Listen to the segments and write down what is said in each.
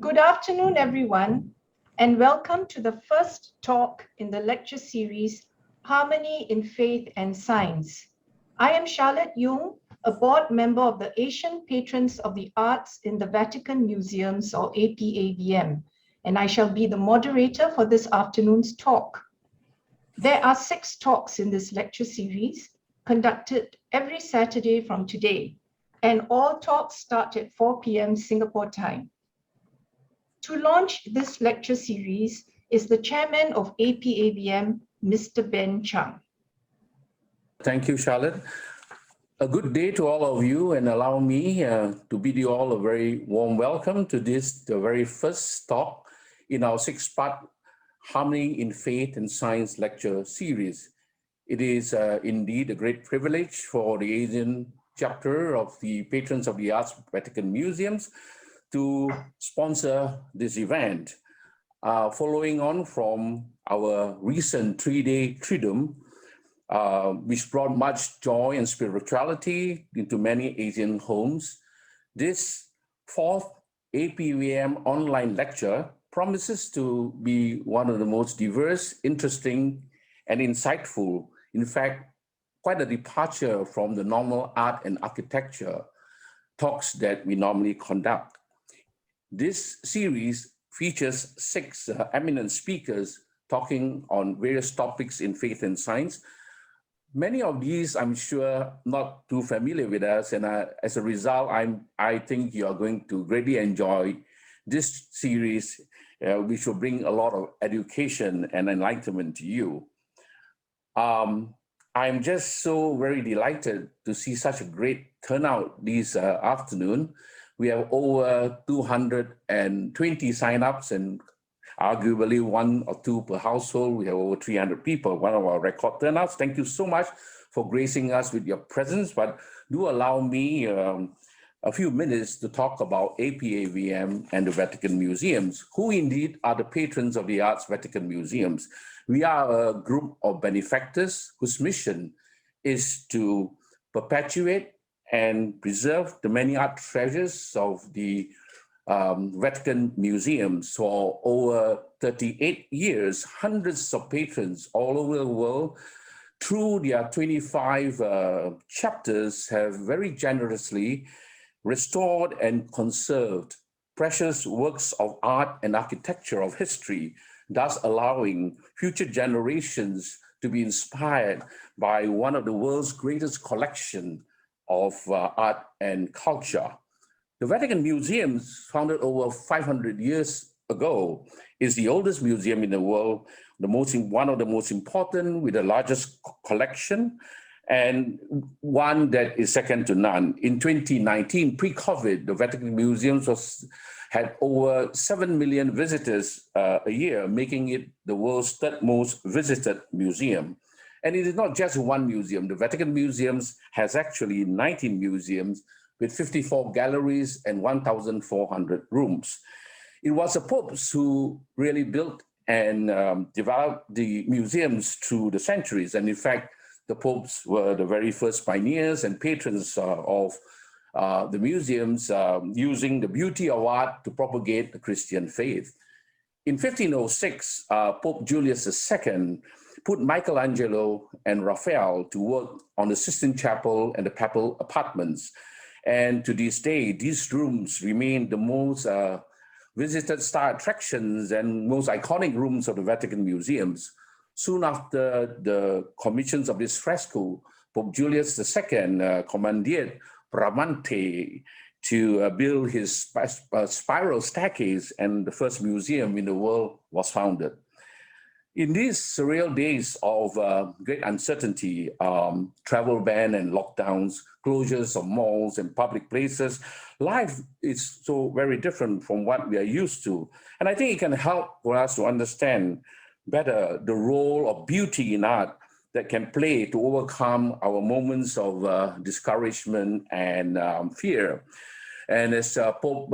Good afternoon, everyone, and welcome to the first talk in the lecture series, Harmony in Faith and Science. I am Charlotte Jung, a board member of the Asian Patrons of the Arts in the Vatican Museums, or APAVM, and I shall be the moderator for this afternoon's talk. There are 6 talks in this lecture series, conducted every Saturday from today, and all talks start at 4 p.m. Singapore time. To launch this lecture series is the chairman of APAVM, Mr. Ben Chung. Thank you, Charlotte. A good day to all of you, and allow me to bid you all a very warm welcome to this, the very first talk in our 6-part Harmony in Faith and Science lecture series. It is indeed a great privilege for the Asian chapter of the Patrons of the Arts Vatican Museums to sponsor this event. Following on from our recent 3-day Triduum, which brought much joy and spirituality into many Asian homes, this 4th APVM online lecture promises to be one of the most diverse, interesting, and insightful. In fact, quite a departure from the normal art and architecture talks that we normally conduct. This series features 6 eminent speakers talking on various topics in faith and science. Many of these, I'm sure, not too familiar with us, and as a result, I think you are going to greatly enjoy this series, which will bring a lot of education and enlightenment to you. I'm just so very delighted to see such a great turnout this afternoon. We have over 220 signups, and arguably 1 or 2 per household. We have over 300 people, one of our record turnouts. Thank you so much for gracing us with your presence, but do allow me a few minutes to talk about APAVM and the Vatican Museums, who indeed are the patrons of the Arts Vatican Museums. We are a group of benefactors whose mission is to perpetuate and preserve the many art treasures of the Vatican Museums. For over 38 years, hundreds of patrons all over the world, through their 25 chapters, have very generously restored and conserved precious works of art and architecture of history, thus allowing future generations to be inspired by one of the world's greatest collection of art and culture. The Vatican Museums, founded over 500 years ago, is the oldest museum in the world, one of the most important, with the largest collection, and one that is second to none. In 2019, pre-COVID, the Vatican Museums had over 7 million visitors a year, making it the world's 3rd most visited museum. And it is not just one museum. The Vatican Museums has actually 19 museums with 54 galleries and 1,400 rooms. It was the popes who really built and developed the museums through the centuries. And in fact, the popes were the very first pioneers and patrons of the museums, using the beauty of art to propagate the Christian faith. In 1506, Pope Julius II put Michelangelo and Raphael to work on the Sistine Chapel and the papal apartments. And to this day, these rooms remain the most visited star attractions and most iconic rooms of the Vatican Museums. Soon after the commissions of this fresco, Pope Julius II commandeered Bramante to build his spiral staircase, and the first museum in the world was founded. In these surreal days of great uncertainty, travel ban and lockdowns, closures of malls and public places, life is so very different from what we are used to. And I think it can help for us to understand better the role of beauty in art that can play to overcome our moments of discouragement and fear. And as Pope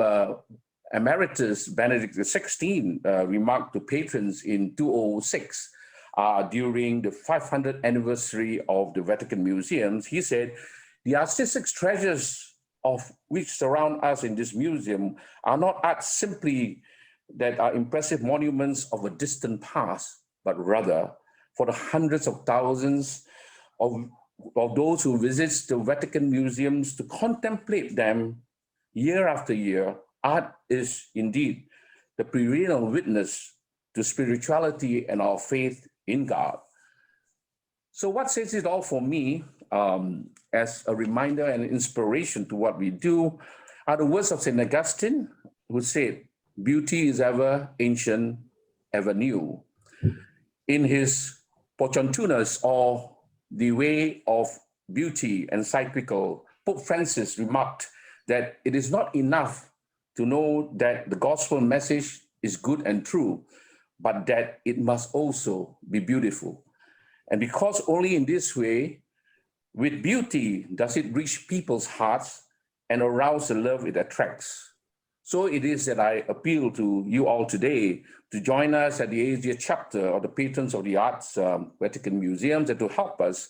Emeritus Benedict XVI remarked to patrons in 2006 during the 500th anniversary of the Vatican Museums, he said, "The artistic treasures of which surround us in this museum are not art simply that are impressive monuments of a distant past, but rather for the hundreds of thousands of those who visit the Vatican Museums to contemplate them year after year. Art is indeed the perennial witness to spirituality and our faith in God. So what says it all for me, as a reminder and inspiration to what we do, are the words of St. Augustine, who said, "Beauty is ever ancient, ever new." In his Pochontunas, or The Way of Beauty encyclical, Pope Francis remarked that it is not enough to know that the gospel message is good and true, but that it must also be beautiful. And because only in this way, with beauty, does it reach people's hearts and arouse the love it attracts. So it is that I appeal to you all today to join us at the Asia chapter of the Patrons of the Arts Vatican Museums, and to help us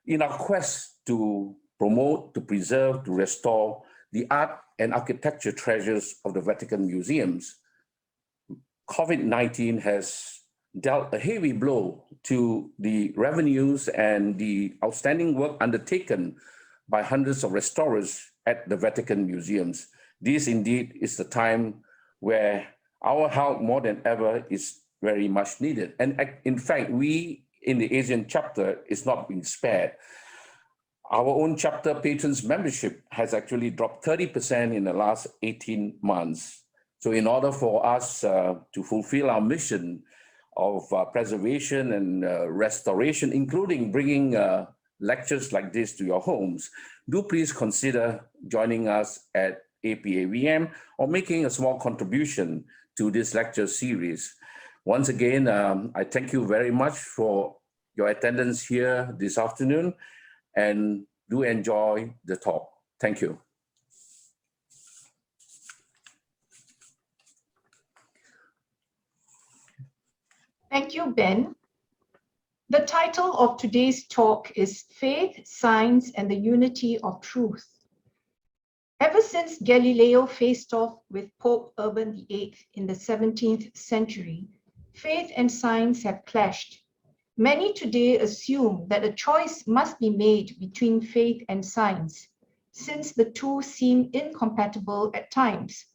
in our quest to promote, to preserve, to restore the art and architecture treasures of the Vatican Museums. COVID-19 has dealt a heavy blow to the revenues and the outstanding work undertaken by hundreds of restorers at the Vatican Museums. This indeed is the time where our help more than ever is very much needed. And in fact, we in the Asian chapter is not being spared. Our own chapter patrons membership has actually dropped 30% in the last 18 months. So in order for us to fulfill our mission of preservation and restoration, including bringing lectures like this to your homes, do please consider joining us at APAVM or making a small contribution to this lecture series. Once again, I thank you very much for your attendance here this afternoon, and do enjoy the talk. Thank you. Thank you, Ben. The title of today's talk is Faith, Science, and the Unity of Truth. Ever since Galileo faced off with Pope Urban VIII in the 17th century, faith and science have clashed. Many today assume that a choice must be made between faith and science, since the two seem incompatible at times.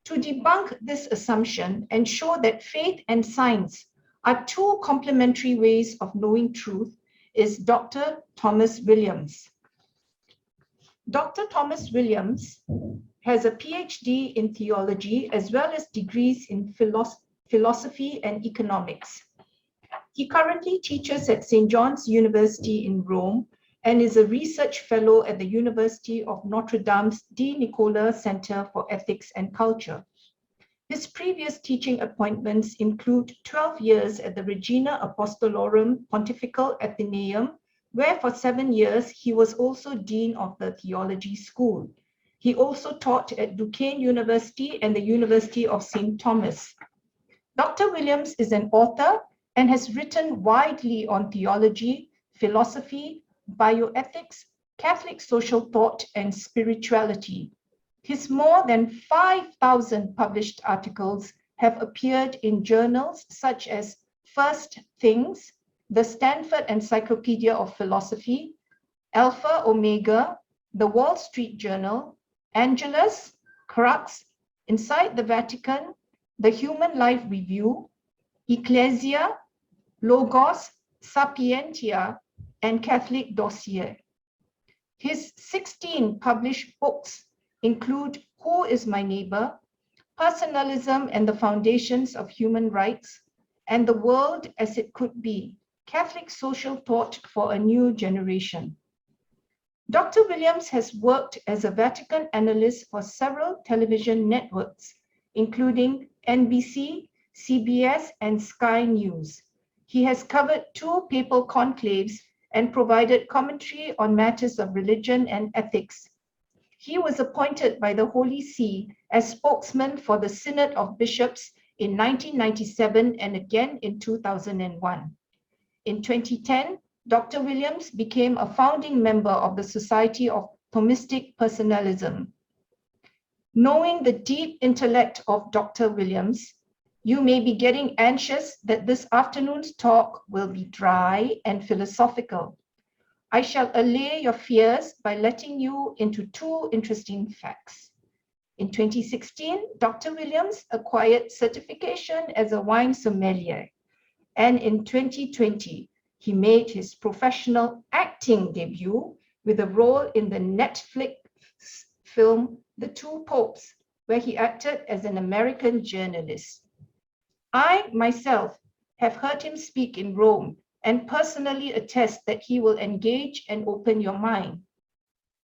To debunk this assumption and show that faith and science are two complementary ways of knowing truth is Dr. Thomas Williams. Dr. Thomas Williams has a PhD in theology as well as degrees in philosophy and economics. He currently teaches at St. John's University in Rome and is a research fellow at the University of Notre Dame's D. Nicola Center for Ethics and Culture. His previous teaching appointments include 12 years at the Regina Apostolorum Pontifical Athenaeum, where for 7 years he was also Dean of the Theology School. He also taught at Duquesne University and the University of St. Thomas. Dr. Williams is an author and has written widely on theology, philosophy, bioethics, Catholic social thought, and spirituality. His more than 5,000 published articles have appeared in journals such as First Things, the Stanford Encyclopedia of Philosophy, Alpha Omega, the Wall Street Journal, Angelus, Crux, Inside the Vatican, the Human Life Review, Ecclesia, Logos, Sapientia, and Catholic Dossier. His 16 published books include Who is My Neighbor?, Personalism and the Foundations of Human Rights, and The World as It Could Be, Catholic Social Thought for a New Generation. Dr. Williams has worked as a Vatican analyst for several television networks, including NBC, CBS, and Sky News. He has covered 2 papal conclaves and provided commentary on matters of religion and ethics. He was appointed by the Holy See as spokesman for the Synod of Bishops in 1997 and again in 2001. In 2010, Dr. Williams became a founding member of the Society of Thomistic Personalism. Knowing the deep intellect of Dr. Williams, you may be getting anxious that this afternoon's talk will be dry and philosophical. I shall allay your fears by letting you into two interesting facts. In 2016, Dr. Williams acquired certification as a wine sommelier, and in 2020, he made his professional acting debut with a role in the Netflix film The Two Popes, where he acted as an American journalist. I myself have heard him speak in Rome and personally attest that he will engage and open your mind.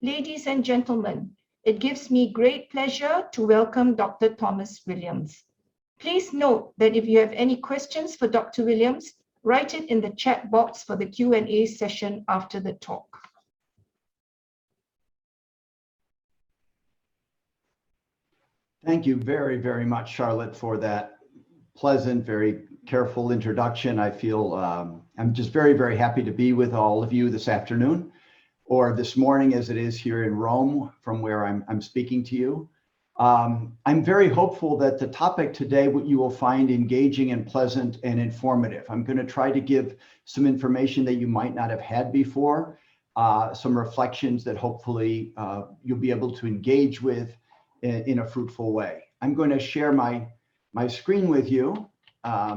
Ladies and gentlemen, it gives me great pleasure to welcome Dr. Thomas Williams. Please note that if you have any questions for Dr. Williams, write it in the chat box for the Q&A session after the talk. Thank you very, very much, Charlotte, for that pleasant, very careful introduction. I feel I'm just very, very happy to be with all of you this afternoon, or this morning as it is here in Rome, from where I'm speaking to you. I'm very hopeful that the topic today, what you will find engaging and pleasant and informative. I'm going to try to give some information that you might not have had before, some reflections that hopefully you'll be able to engage with in a fruitful way. I'm going to share my screen with you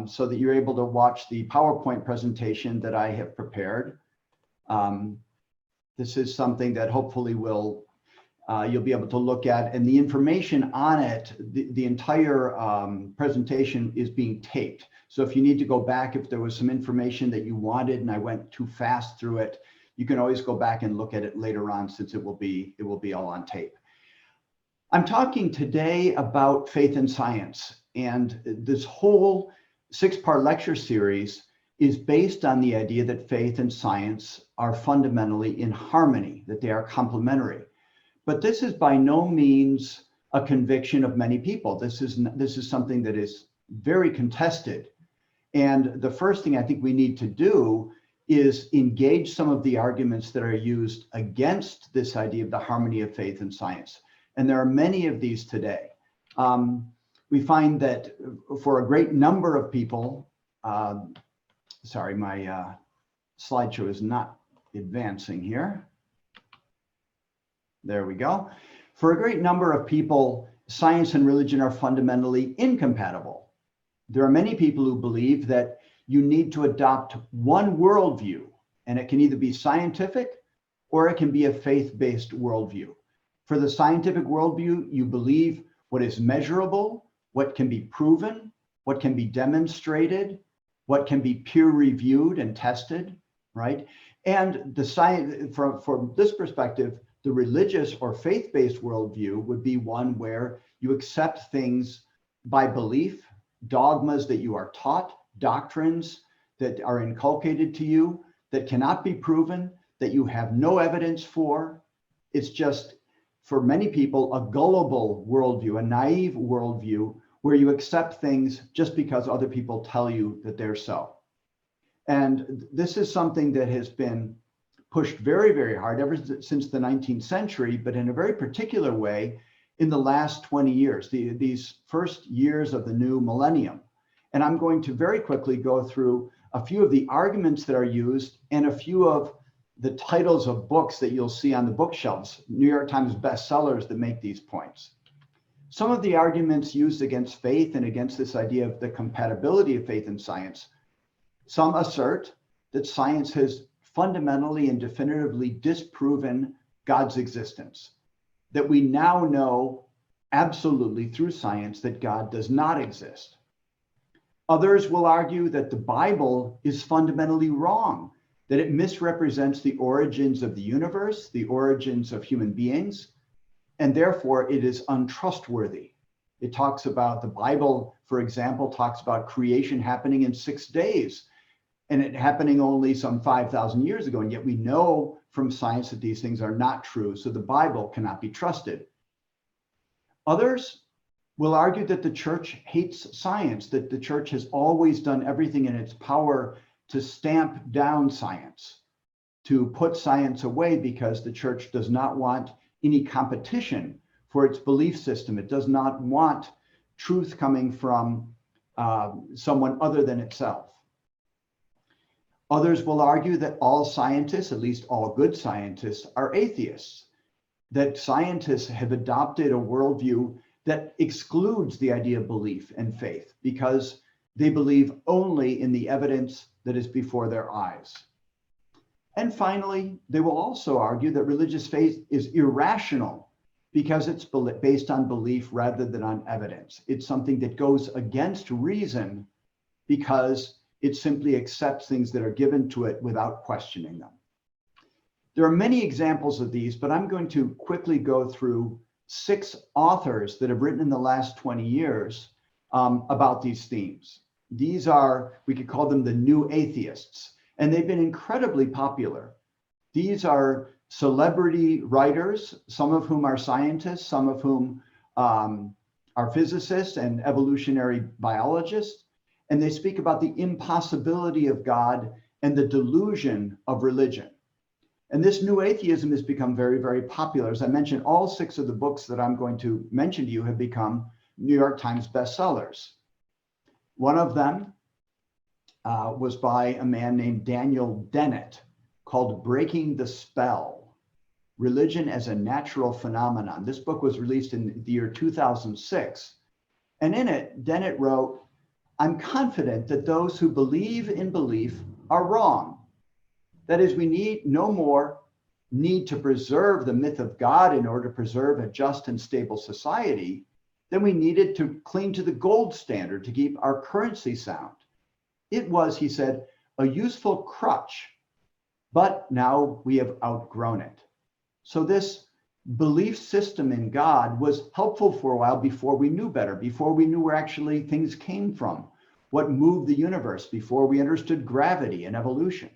so that you're able to watch the PowerPoint presentation that I have prepared. This is something that hopefully will you'll be able to look at, and the information on it, the entire presentation is being taped. So if you need to go back, if there was some information that you wanted and I went too fast through it, you can always go back and look at it later on, since it will be all on tape. I'm talking today about faith and science, and this whole 6-part lecture series is based on the idea that faith and science are fundamentally in harmony, that they are complementary. But this is by no means a conviction of many people. This is something that is very contested. And the first thing I think we need to do is engage some of the arguments that are used against this idea of the harmony of faith and science. And there are many of these today. We find that for a great number of people, sorry, my slideshow is not advancing here. There we go. For a great number of people, science and religion are fundamentally incompatible. There are many people who believe that you need to adopt one worldview, and it can either be scientific or it can be a faith-based worldview. For the scientific worldview, you believe what is measurable, what can be proven, what can be demonstrated, what can be peer-reviewed and tested, right? And the science, from this perspective, the religious or faith-based worldview would be one where you accept things by belief, dogmas that you are taught, doctrines that are inculcated to you that cannot be proven, that you have no evidence for. It's just, for many people, a gullible worldview, a naive worldview, where you accept things just because other people tell you that they're so. And this is something that has been pushed very, very hard ever since the 19th century, but in a very particular way in the last 20 years, these first years of the new millennium. And I'm going to very quickly go through a few of the arguments that are used and a few of the titles of books that you'll see on the bookshelves, New York Times bestsellers that make these points. Some of the arguments used against faith and against this idea of the compatibility of faith and science, some assert that science has fundamentally and definitively disproven God's existence, that we now know absolutely through science that God does not exist. Others will argue that the Bible is fundamentally wrong, that it misrepresents the origins of the universe, the origins of human beings, and therefore it is untrustworthy. It talks about, the Bible, for example, talks about creation happening in 6 days, and it happening only some 5,000 years ago. And yet we know from science that these things are not true, so the Bible cannot be trusted. Others will argue that the church hates science, that the church has always done everything in its power to stamp down science, to put science away, because the church does not want any competition for its belief system. It does not want truth coming from someone other than itself. Others will argue that all scientists, at least all good scientists, are atheists, that scientists have adopted a worldview that excludes the idea of belief and faith because they believe only in the evidence that is before their eyes. And finally, they will also argue that religious faith is irrational because it's based on belief rather than on evidence. It's something that goes against reason because it simply accepts things that are given to it without questioning them. There are many examples of these, but I'm going to quickly go through 6 authors that have written in the last 20 years about these themes. These are, we could call them the new atheists, and they've been incredibly popular. These are celebrity writers, some of whom are scientists, some of whom are physicists and evolutionary biologists, and they speak about the impossibility of God and the delusion of religion. And this new atheism has become very, very popular. As I mentioned, all 6 of the books that I'm going to mention to you have become New York Times bestsellers. One of them was by a man named Daniel Dennett, called Breaking the Spell, Religion as a Natural Phenomenon. This book was released in the year 2006. And in it, Dennett wrote, "I'm confident that those who believe in belief are wrong. That is, we need no more need to preserve the myth of God in order to preserve a just and stable society than we needed to cling to the gold standard to keep our currency sound. It was," he said, "a useful crutch, but now we have outgrown it." So this belief system in God was helpful for a while before we knew better, before we knew where actually things came from, what moved the universe, before we understood gravity and evolution.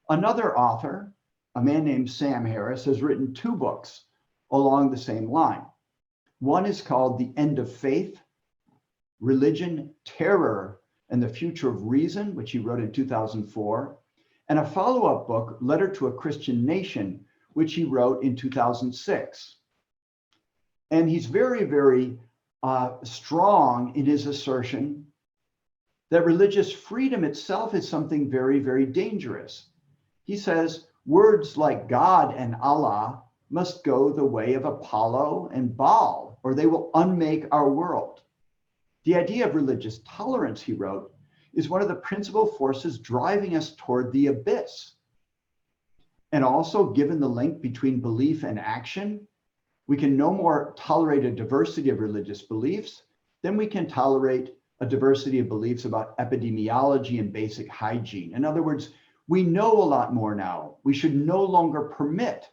Another author, a man named Sam Harris, has written 2 books along the same line. One is called The End of Faith, Religion, Terror, and the Future of Reason, which he wrote in 2004, and a follow-up book, Letter to a Christian Nation, which he wrote in 2006. And he's very, very strong in his assertion that religious freedom itself is something very, very dangerous. He says words like God and Allah must go the way of Apollo and Baal, or they will unmake our world. The idea of religious tolerance, he wrote, is one of the principal forces driving us toward the abyss. And also, given the link between belief and action, we can no more tolerate a diversity of religious beliefs than we can tolerate a diversity of beliefs about epidemiology and basic hygiene. In other words, we know a lot more now. We should no longer permit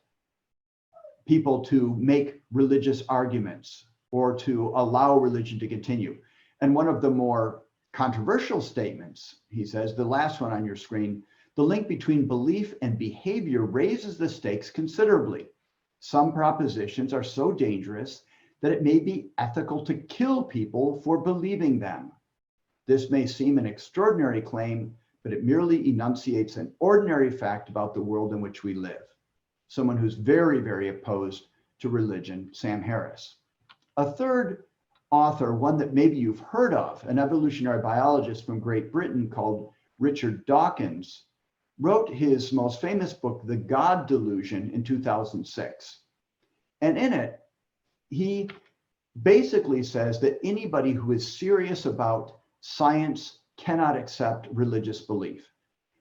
people to make religious arguments or to allow religion to continue. And one of the more controversial statements, he says, the last one on your screen, the link between belief and behavior raises the stakes considerably. Some propositions are so dangerous that it may be ethical to kill people for believing them. This may seem an extraordinary claim, but it merely enunciates an ordinary fact about the world in which we live. Someone who's very, very opposed to religion, Sam Harris. A third author, one that maybe you've heard of, an evolutionary biologist from Great Britain called Richard Dawkins, wrote his most famous book, The God Delusion, in 2006. And in it, he basically says that anybody who is serious about science cannot accept religious belief.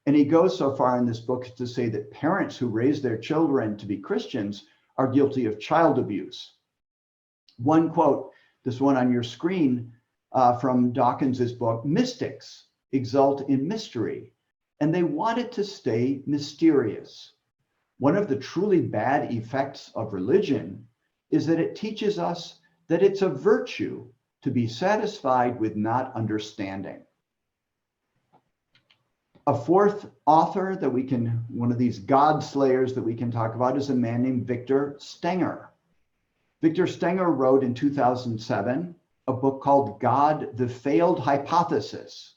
And he goes so far in this book to say that parents who raise their children to be Christians are guilty of child abuse. One quote, this one on your screen, from Dawkins's book, "Mystics exult in mystery, and they want it to stay mysterious. One of the truly bad effects of religion is that it teaches us that it's a virtue to be satisfied with not understanding." A fourth author that we can, one of these God slayers that we can talk about, is a man named Victor Stenger. Victor Stenger wrote in 2007 a book called God, the Failed Hypothesis,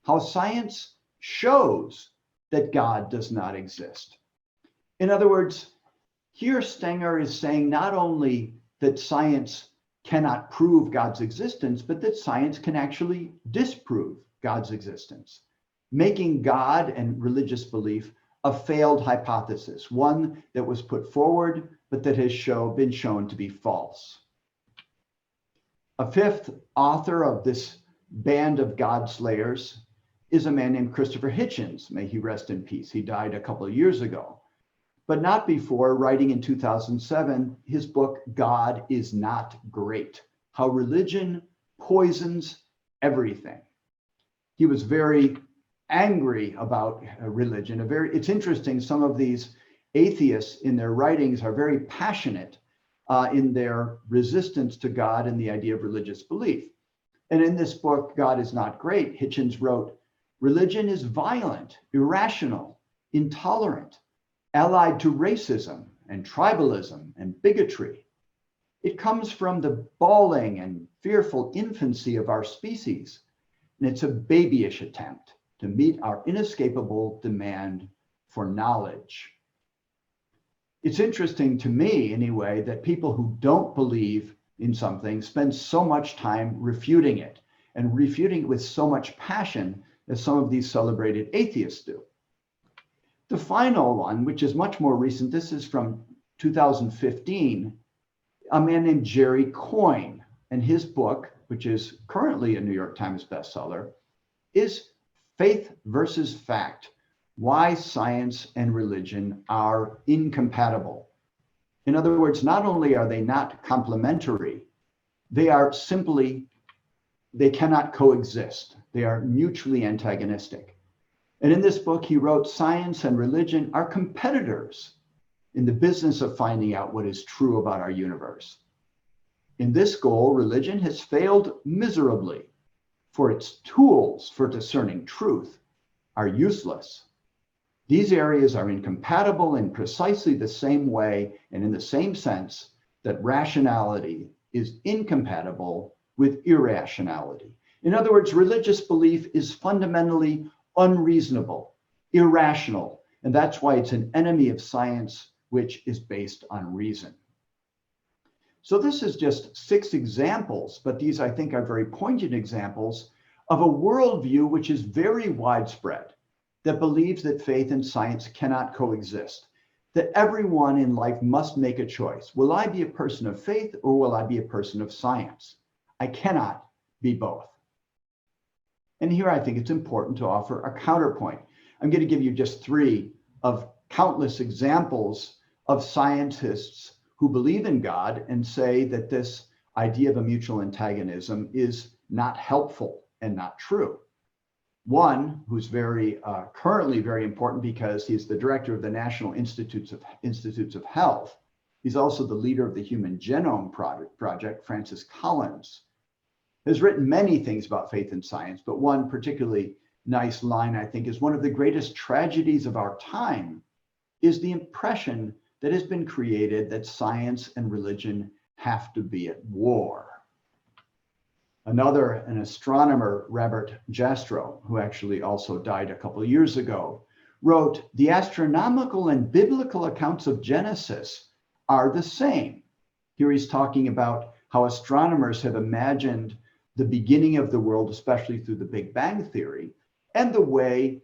how science shows that God does not exist. In other words, Here, Stenger is saying not only that science cannot prove God's existence, but that science can actually disprove God's existence, making God and religious belief a failed hypothesis, one that was put forward, but that has been shown to be false. A fifth author of this band of God slayers is a man named Christopher Hitchens. May he rest in peace. He died a couple of years ago, but not before writing in 2007 his book, God is Not Great: How Religion Poisons Everything. He was very angry about religion. It's interesting, some of these atheists in their writings are very passionate in their resistance to God and the idea of religious belief. And in this book, God is Not Great, Hitchens wrote, religion is violent, irrational, intolerant, allied to racism and tribalism and bigotry. It comes from the bawling and fearful infancy of our species, and it's a babyish attempt to meet our inescapable demand for knowledge. It's interesting to me, anyway, that people who don't believe in something spend so much time refuting it, and refuting it with so much passion as some of these celebrated atheists do. The final one, which is much more recent, this is from 2015, a man named Jerry Coyne, and his book, which is currently a New York Times bestseller, is Faith versus Fact: Why Science and Religion Are Incompatible. In other words, not only are they not complementary, they cannot coexist. They are mutually antagonistic. And in this book, he wrote, science and religion are competitors in the business of finding out what is true about our universe. In this goal, religion has failed miserably, for its tools for discerning truth are useless. These areas are incompatible in precisely the same way and in the same sense that rationality is incompatible with irrationality. In other words, religious belief is fundamentally unreasonable, irrational, and that's why it's an enemy of science, which is based on reason. So this is just 6 examples, but these I think are very poignant examples of a worldview which is very widespread, that believes that faith and science cannot coexist, that everyone in life must make a choice. Will I be a person of faith or will I be a person of science? I cannot be both. And here I think it's important to offer a counterpoint. I'm going to give you just 3 of countless examples of scientists who believe in God and say that this idea of a mutual antagonism is not helpful and not true. One who's currently very important because he's the director of the National Institutes of Health. He's also the leader of the Human Genome Project, Francis Collins, has written many things about faith and science, but one particularly nice line, I think, is one of the greatest tragedies of our time is the impression that has been created that science and religion have to be at war. Another, an astronomer, Robert Jastrow, who actually also died a couple of years ago, wrote, the astronomical and biblical accounts of Genesis are the same. Here he's talking about how astronomers have imagined the beginning of the world, especially through the Big Bang Theory, and the way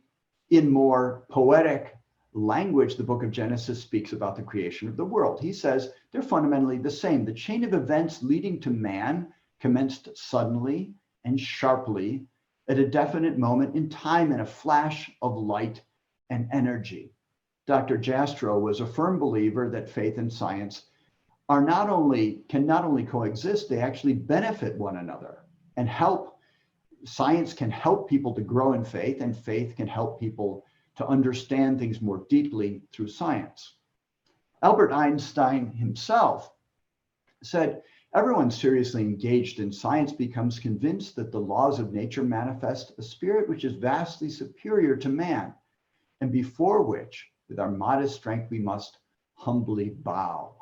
in more poetic language, the book of Genesis speaks about the creation of the world. He says they're fundamentally the same. The chain of events leading to man commenced suddenly and sharply at a definite moment in time in a flash of light and energy. Dr. Jastrow was a firm believer that faith and science can not only coexist, they actually benefit one another and help. Science can help people to grow in faith, and faith can help people to understand things more deeply through science. Albert Einstein himself said, everyone seriously engaged in science becomes convinced that the laws of nature manifest a spirit which is vastly superior to man, and before which, with our modest strength, we must humbly bow.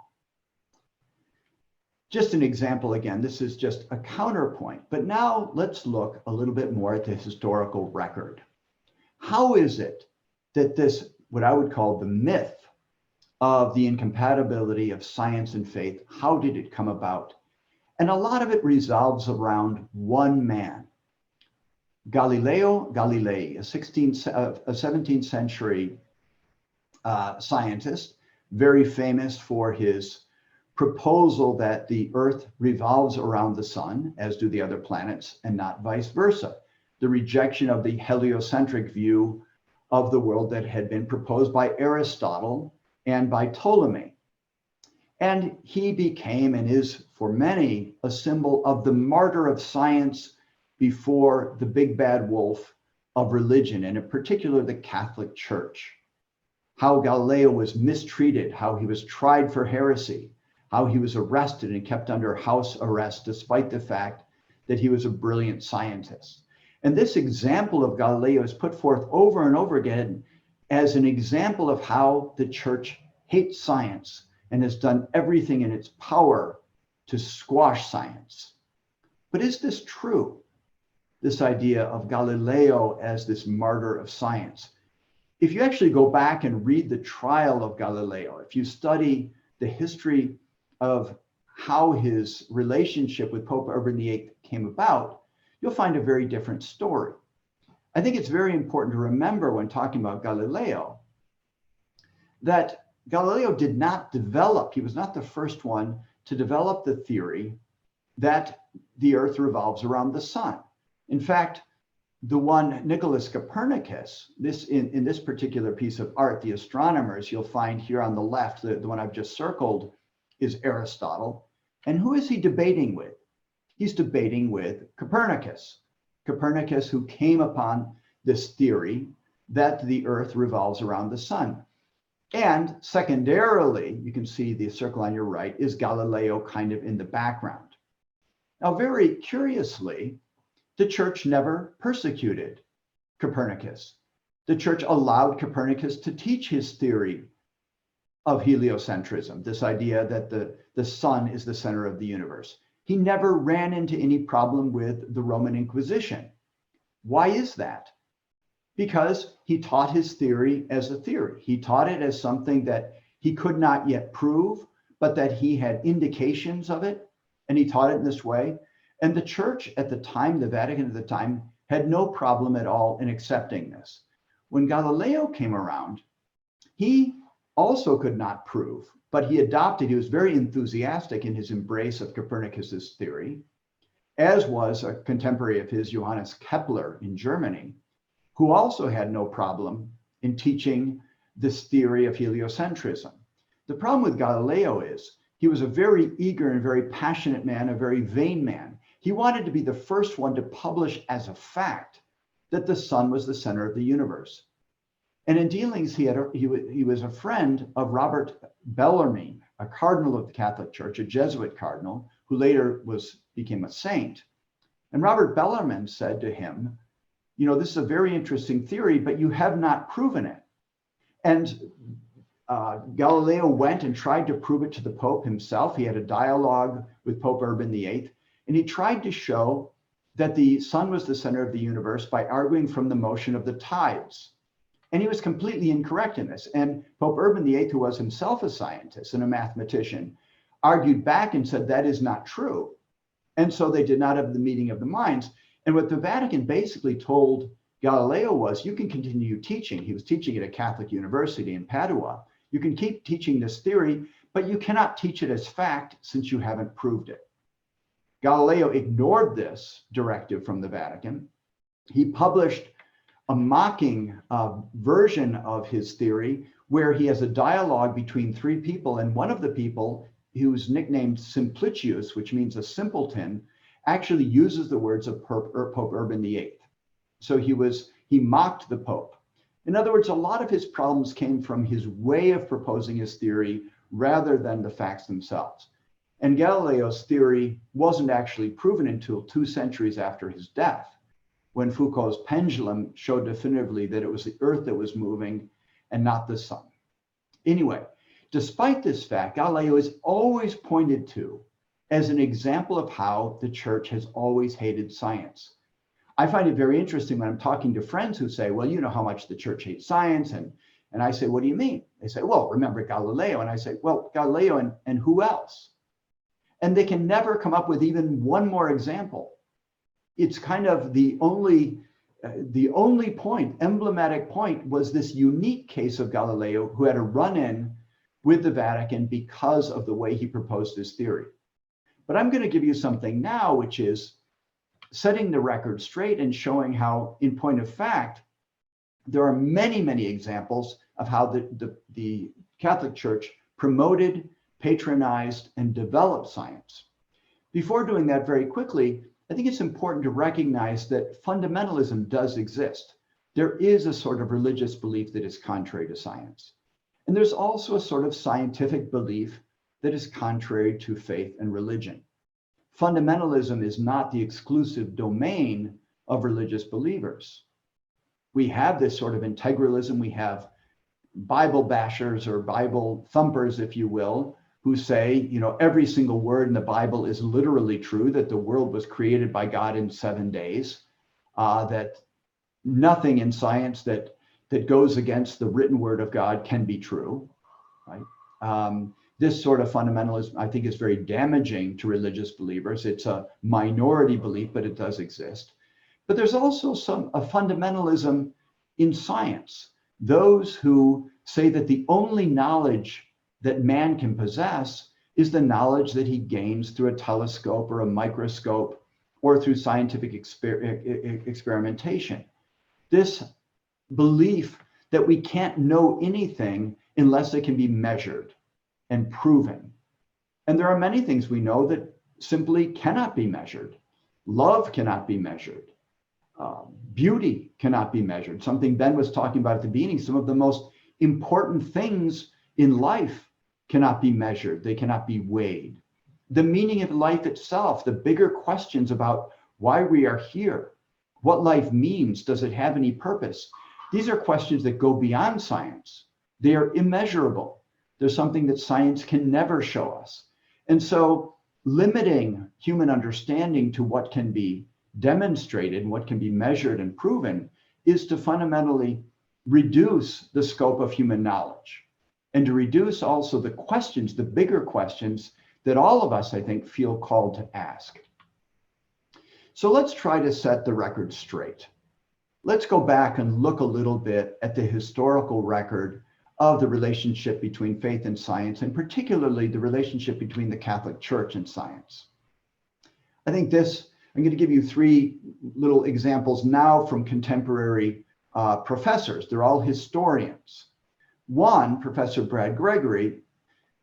Just an example again, this is just a counterpoint, but now let's look a little bit more at the historical record. How is it that this, what I would call the myth of the incompatibility of science and faith. How did it come about? And a lot of it revolves around one man, Galileo Galilei, a 17th century scientist, very famous for his proposal that the Earth revolves around the sun, as do the other planets, and not vice versa. The rejection of the heliocentric view of the world that had been proposed by Aristotle and by Ptolemy. And he became, and is for many, a symbol of the martyr of science before the big bad wolf of religion, and in particular the Catholic Church. How Galileo was mistreated, how he was tried for heresy, how he was arrested and kept under house arrest despite the fact that he was a brilliant scientist. And this example of Galileo is put forth over and over again as an example of how the church hates science and has done everything in its power to squash science. But is this true? This idea of Galileo as this martyr of science. If you actually go back and read the trial of Galileo, if you study the history of how his relationship with Pope Urban VIII came about, you'll find a very different story. I think it's very important to remember when talking about Galileo that Galileo did not develop, he was not the first one to develop the theory that the Earth revolves around the sun. In fact, the one Nicolas Copernicus, in this particular piece of art, the astronomers you'll find here on the left, the one I've just circled, is Aristotle. And who is he debating with? He's debating with Copernicus. Copernicus, who came upon this theory that the Earth revolves around the sun. And secondarily, you can see the circle on your right, is Galileo kind of in the background. Now, very curiously, the church never persecuted Copernicus. The church allowed Copernicus to teach his theory of heliocentrism, this idea that the sun is the center of the universe. He never ran into any problem with the Roman Inquisition. Why is that? Because he taught his theory as a theory. He taught it as something that he could not yet prove, but that he had indications of it, and he taught it in this way. And the church at the time, the Vatican at the time, had no problem at all in accepting this. When Galileo came around, he also could not prove, but he was very enthusiastic in his embrace of Copernicus's theory, as was a contemporary of his, Johannes Kepler in Germany, who also had no problem in teaching this theory of heliocentrism. The problem with Galileo is he was a very eager and very passionate man, a very vain man. He wanted to be the first one to publish as a fact that the sun was the center of the universe. And in dealings, he was a friend of Robert Bellarmine, a cardinal of the Catholic Church, a Jesuit cardinal, who later became a saint. And Robert Bellarmine said to him, you know, this is a very interesting theory, but you have not proven it. And Galileo went and tried to prove it to the Pope himself. He had a dialogue with Pope Urban VIII, and he tried to show that the sun was the center of the universe by arguing from the motion of the tides. And he was completely incorrect in this. And Pope Urban VIII, who was himself a scientist and a mathematician, argued back and said that is not true. And so they did not have the meeting of the minds. And what the Vatican basically told Galileo was, you can continue teaching. He was teaching at a Catholic university in Padua. You can keep teaching this theory, but you cannot teach it as fact since you haven't proved it. Galileo ignored this directive from the Vatican. He published a mocking version of his theory where he has a dialogue between three people, and one of the people, who was nicknamed Simplicius, which means a simpleton, actually uses the words of Pope Urban VIII. So he mocked the Pope. In other words, a lot of his problems came from his way of proposing his theory rather than the facts themselves. And Galileo's theory wasn't actually proven until 2 centuries after his death, when Foucault's pendulum showed definitively that it was the Earth that was moving and not the sun. Anyway, despite this fact, Galileo is always pointed to as an example of how the church has always hated science. I find it very interesting when I'm talking to friends who say, well, you know how much the church hates science. And I say, what do you mean? They say, well, remember Galileo. And I say, well, Galileo and who else? And they can never come up with even one more example. It's kind of the only point, emblematic point, was this unique case of Galileo, who had a run-in with the Vatican because of the way he proposed his theory. But I'm going to give you something now, which is setting the record straight and showing how, in point of fact, there are many, many examples of how the Catholic Church promoted, patronized, and developed science. Before doing that, very quickly, I think it's important to recognize that fundamentalism does exist. There is a sort of religious belief that is contrary to science. And there's also a sort of scientific belief that is contrary to faith and religion. Fundamentalism is not the exclusive domain of religious believers. We have this sort of integralism. We have Bible bashers or Bible thumpers, if you will, who say, you know, every single word in the Bible is literally true, that the world was created by God in 7 days, that nothing in science that goes against the written word of God can be true, right? This sort of fundamentalism, I think, is very damaging to religious believers. It's a minority belief, but it does exist. But there's also a fundamentalism in science. Those who say that the only knowledge that man can possess is the knowledge that he gains through a telescope or a microscope or through scientific experimentation. This belief that we can't know anything unless it can be measured and proven. And there are many things we know that simply cannot be measured. Love cannot be measured. Beauty cannot be measured. Something Ben was talking about at the beginning, some of the most important things in life cannot be measured. They cannot be weighed. The meaning of life itself, the bigger questions about why we are here, what life means, does it have any purpose? These are questions that go beyond science. They are immeasurable. There's something that science can never show us. And so limiting human understanding to what can be demonstrated and what can be measured and proven is to fundamentally reduce the scope of human knowledge and to reduce also the questions, the bigger questions that all of us, I think, feel called to ask. So let's try to set the record straight. Let's go back and look a little bit at the historical record of the relationship between faith and science, and particularly the relationship between the Catholic Church and science. I think I'm going to give you 3 little examples now from contemporary professors. They're all historians. One, Professor Brad Gregory,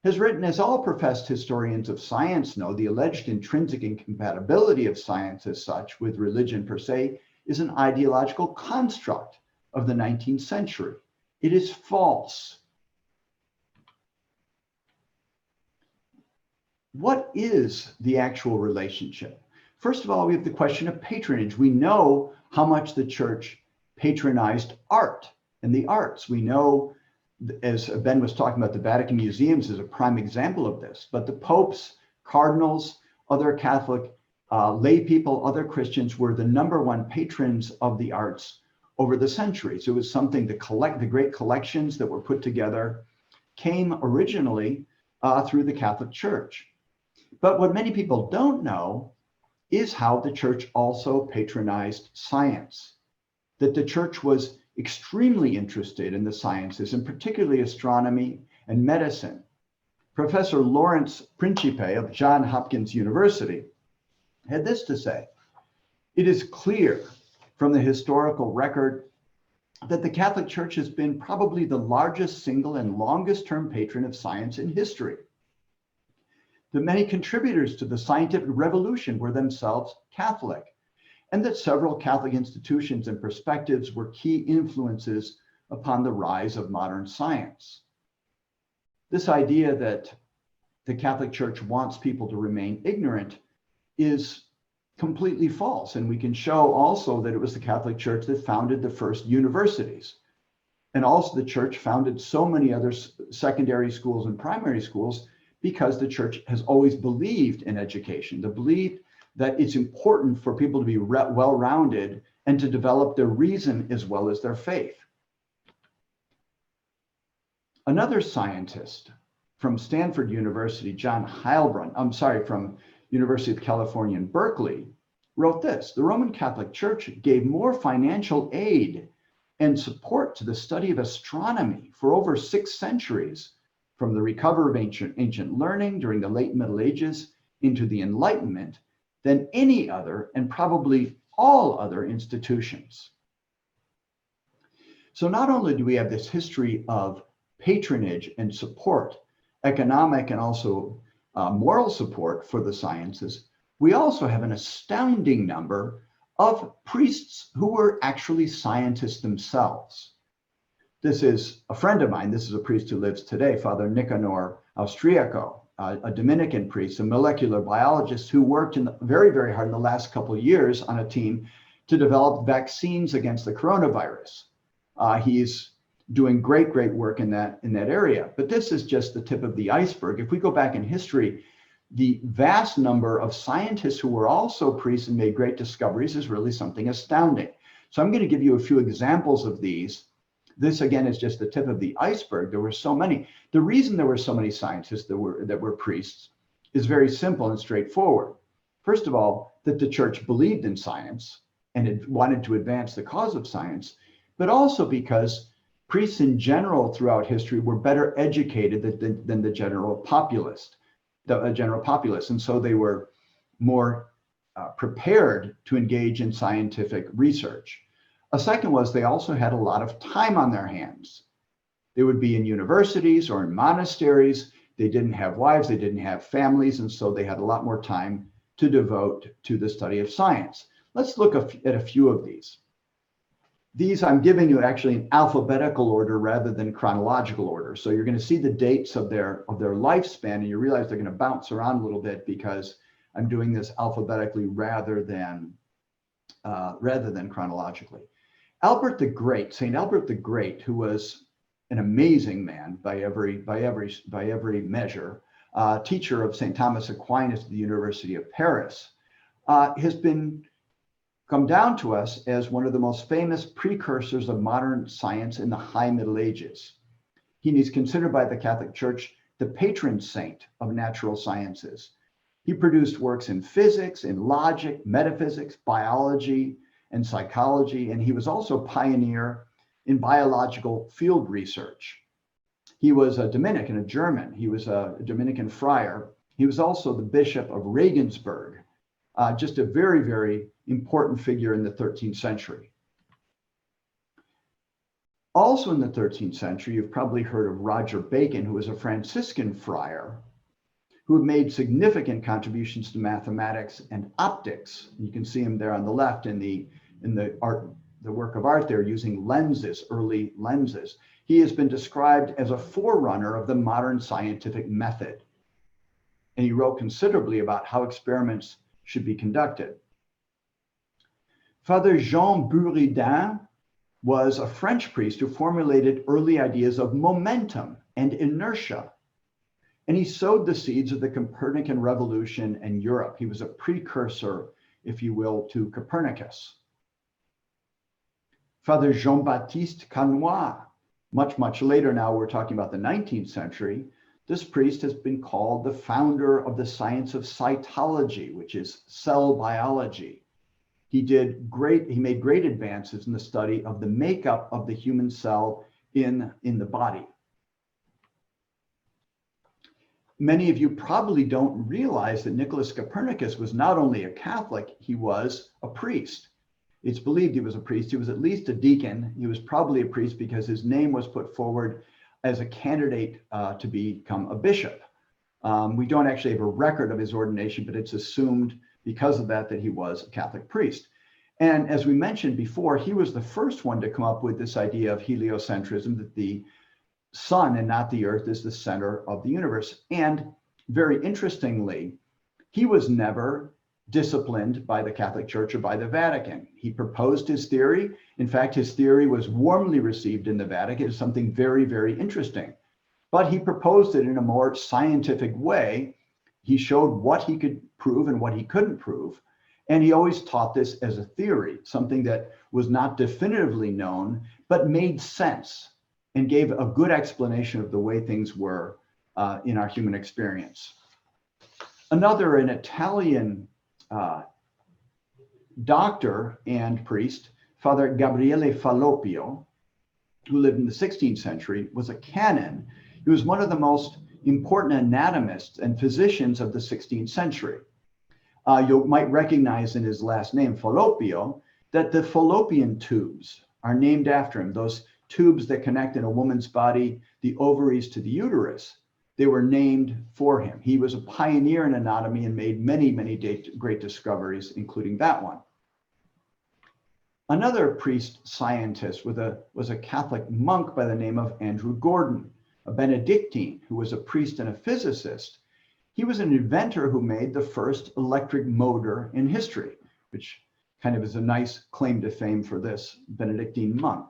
has written, as all professed historians of science know, the alleged intrinsic incompatibility of science as such with religion per se is an ideological construct of the 19th century. It is false. What is the actual relationship? First of all, we have the question of patronage. We know how much the church patronized art and the arts. We know, as Ben was talking about, the Vatican Museums is a prime example of this, but the popes, cardinals, other Catholic lay people, other Christians were the #1 patrons of the arts over the centuries. It was something the great collections that were put together came originally through the Catholic Church. But what many people don't know is how the church also patronized science, that the church was extremely interested in the sciences, and particularly astronomy and medicine. Professor Lawrence Principe of Johns Hopkins University had this to say: "It is clear from the historical record that the Catholic Church has been probably the largest single and longest term patron of science in history. The many contributors to the scientific revolution were themselves Catholic, and that several Catholic institutions and perspectives were key influences upon the rise of modern science." This idea that the Catholic Church wants people to remain ignorant is completely false. And we can show also that it was the Catholic Church that founded the first universities. And also the church founded so many other secondary schools and primary schools because the church has always believed in education, the belief that it's important for people to be well-rounded and to develop their reason as well as their faith. Another scientist from Stanford University, John Heilbrunn, from University of California in Berkeley, wrote this: the Roman Catholic Church gave more financial aid and support to the study of astronomy for over 6 centuries, from the recovery of ancient learning during the late Middle Ages into the Enlightenment, than any other and probably all other institutions. So not only do we have this history of patronage and support, economic and also moral support for the sciences, we also have an astounding number of priests who were actually scientists themselves. This is a friend of mine. This is a priest who lives today, Father Nicanor Austriaco, a Dominican priest, a molecular biologist who worked very, very hard in the last couple of years on a team to develop vaccines against the coronavirus. He's doing great work in that area. But this is just the tip of the iceberg. If we go back in history, the vast number of scientists who were also priests and made great discoveries is really something astounding. So I'm going to give you a few examples of these. This again is just the tip of the iceberg. There were so many. The reason there were so many scientists that were priests is very simple and straightforward. First of all, that the church believed in science and it wanted to advance the cause of science, but also because priests in general throughout history were better educated than the general populace. And so they were more prepared to engage in scientific research. A second was they also had a lot of time on their hands. They would be in universities or in monasteries. They didn't have wives, they didn't have families, and so they had a lot more time to devote to the study of science. Let's look at a few of these. These I'm giving you actually in alphabetical order rather than chronological order. So you're going to see the dates of their lifespan, and you realize they're going to bounce around a little bit because I'm doing this alphabetically rather than chronologically. Albert the Great, Saint Albert the Great, who was an amazing man by every measure, teacher of St. Thomas Aquinas at the University of Paris, has come down to us as one of the most famous precursors of modern science in the High Middle Ages. He is considered by the Catholic Church the patron saint of natural sciences. He produced works in physics, in logic, metaphysics, biology, and psychology, and he was also a pioneer in biological field research. He was a Dominican, a German. He was a Dominican friar. He was also the Bishop of Regensburg, just a very, very important figure in the 13th century. Also in the 13th century, you've probably heard of Roger Bacon, who was a Franciscan friar who have made significant contributions to mathematics and optics. You can see him there on the left in the work of art there, using lenses, early lenses. He has been described as a forerunner of the modern scientific method. And he wrote considerably about how experiments should be conducted. Father Jean Buridan was a French priest who formulated early ideas of momentum and inertia. And he sowed the seeds of the Copernican revolution in Europe. He was a precursor, if you will, to Copernicus. Father Jean-Baptiste Canois, much later now, we're talking about the 19th century. This priest has been called the founder of the science of cytology, which is cell biology. He made great advances in the study of the makeup of the human cell in the body. Many of you probably don't realize that Nicolas Copernicus was not only a Catholic, he was a priest. It's believed he was a priest. He was at least a deacon. He was probably a priest because his name was put forward as a candidate to become a bishop. We don't actually have a record of his ordination, but it's assumed because of that he was a Catholic priest. And as we mentioned before, he was the first one to come up with this idea of heliocentrism, that the sun and not the earth is the center of the universe. And very interestingly, he was never disciplined by the Catholic Church or by the Vatican. He proposed his theory. In fact, his theory was warmly received in the Vatican as something very, very interesting. But he proposed it in a more scientific way. He showed what he could prove and what he couldn't prove. And he always taught this as a theory, something that was not definitively known, but made sense. and gave a good explanation of the way things were in our human experience. Another, an Italian doctor and priest, Father Gabriele Fallopio, who lived in the 16th century, was a canon. He was one of the most important anatomists and physicians of the 16th century. You might recognize in his last name, Fallopio, that the fallopian tubes are named after him. Those tubes that connect in a woman's body, the ovaries to the uterus, they were named for him. He was a pioneer in anatomy and made many, many great discoveries, including that one. Another priest scientist was a Catholic monk by the name of Andrew Gordon, a Benedictine who was a priest and a physicist. He was an inventor who made the first electric motor in history, which kind of is a nice claim to fame for this Benedictine monk.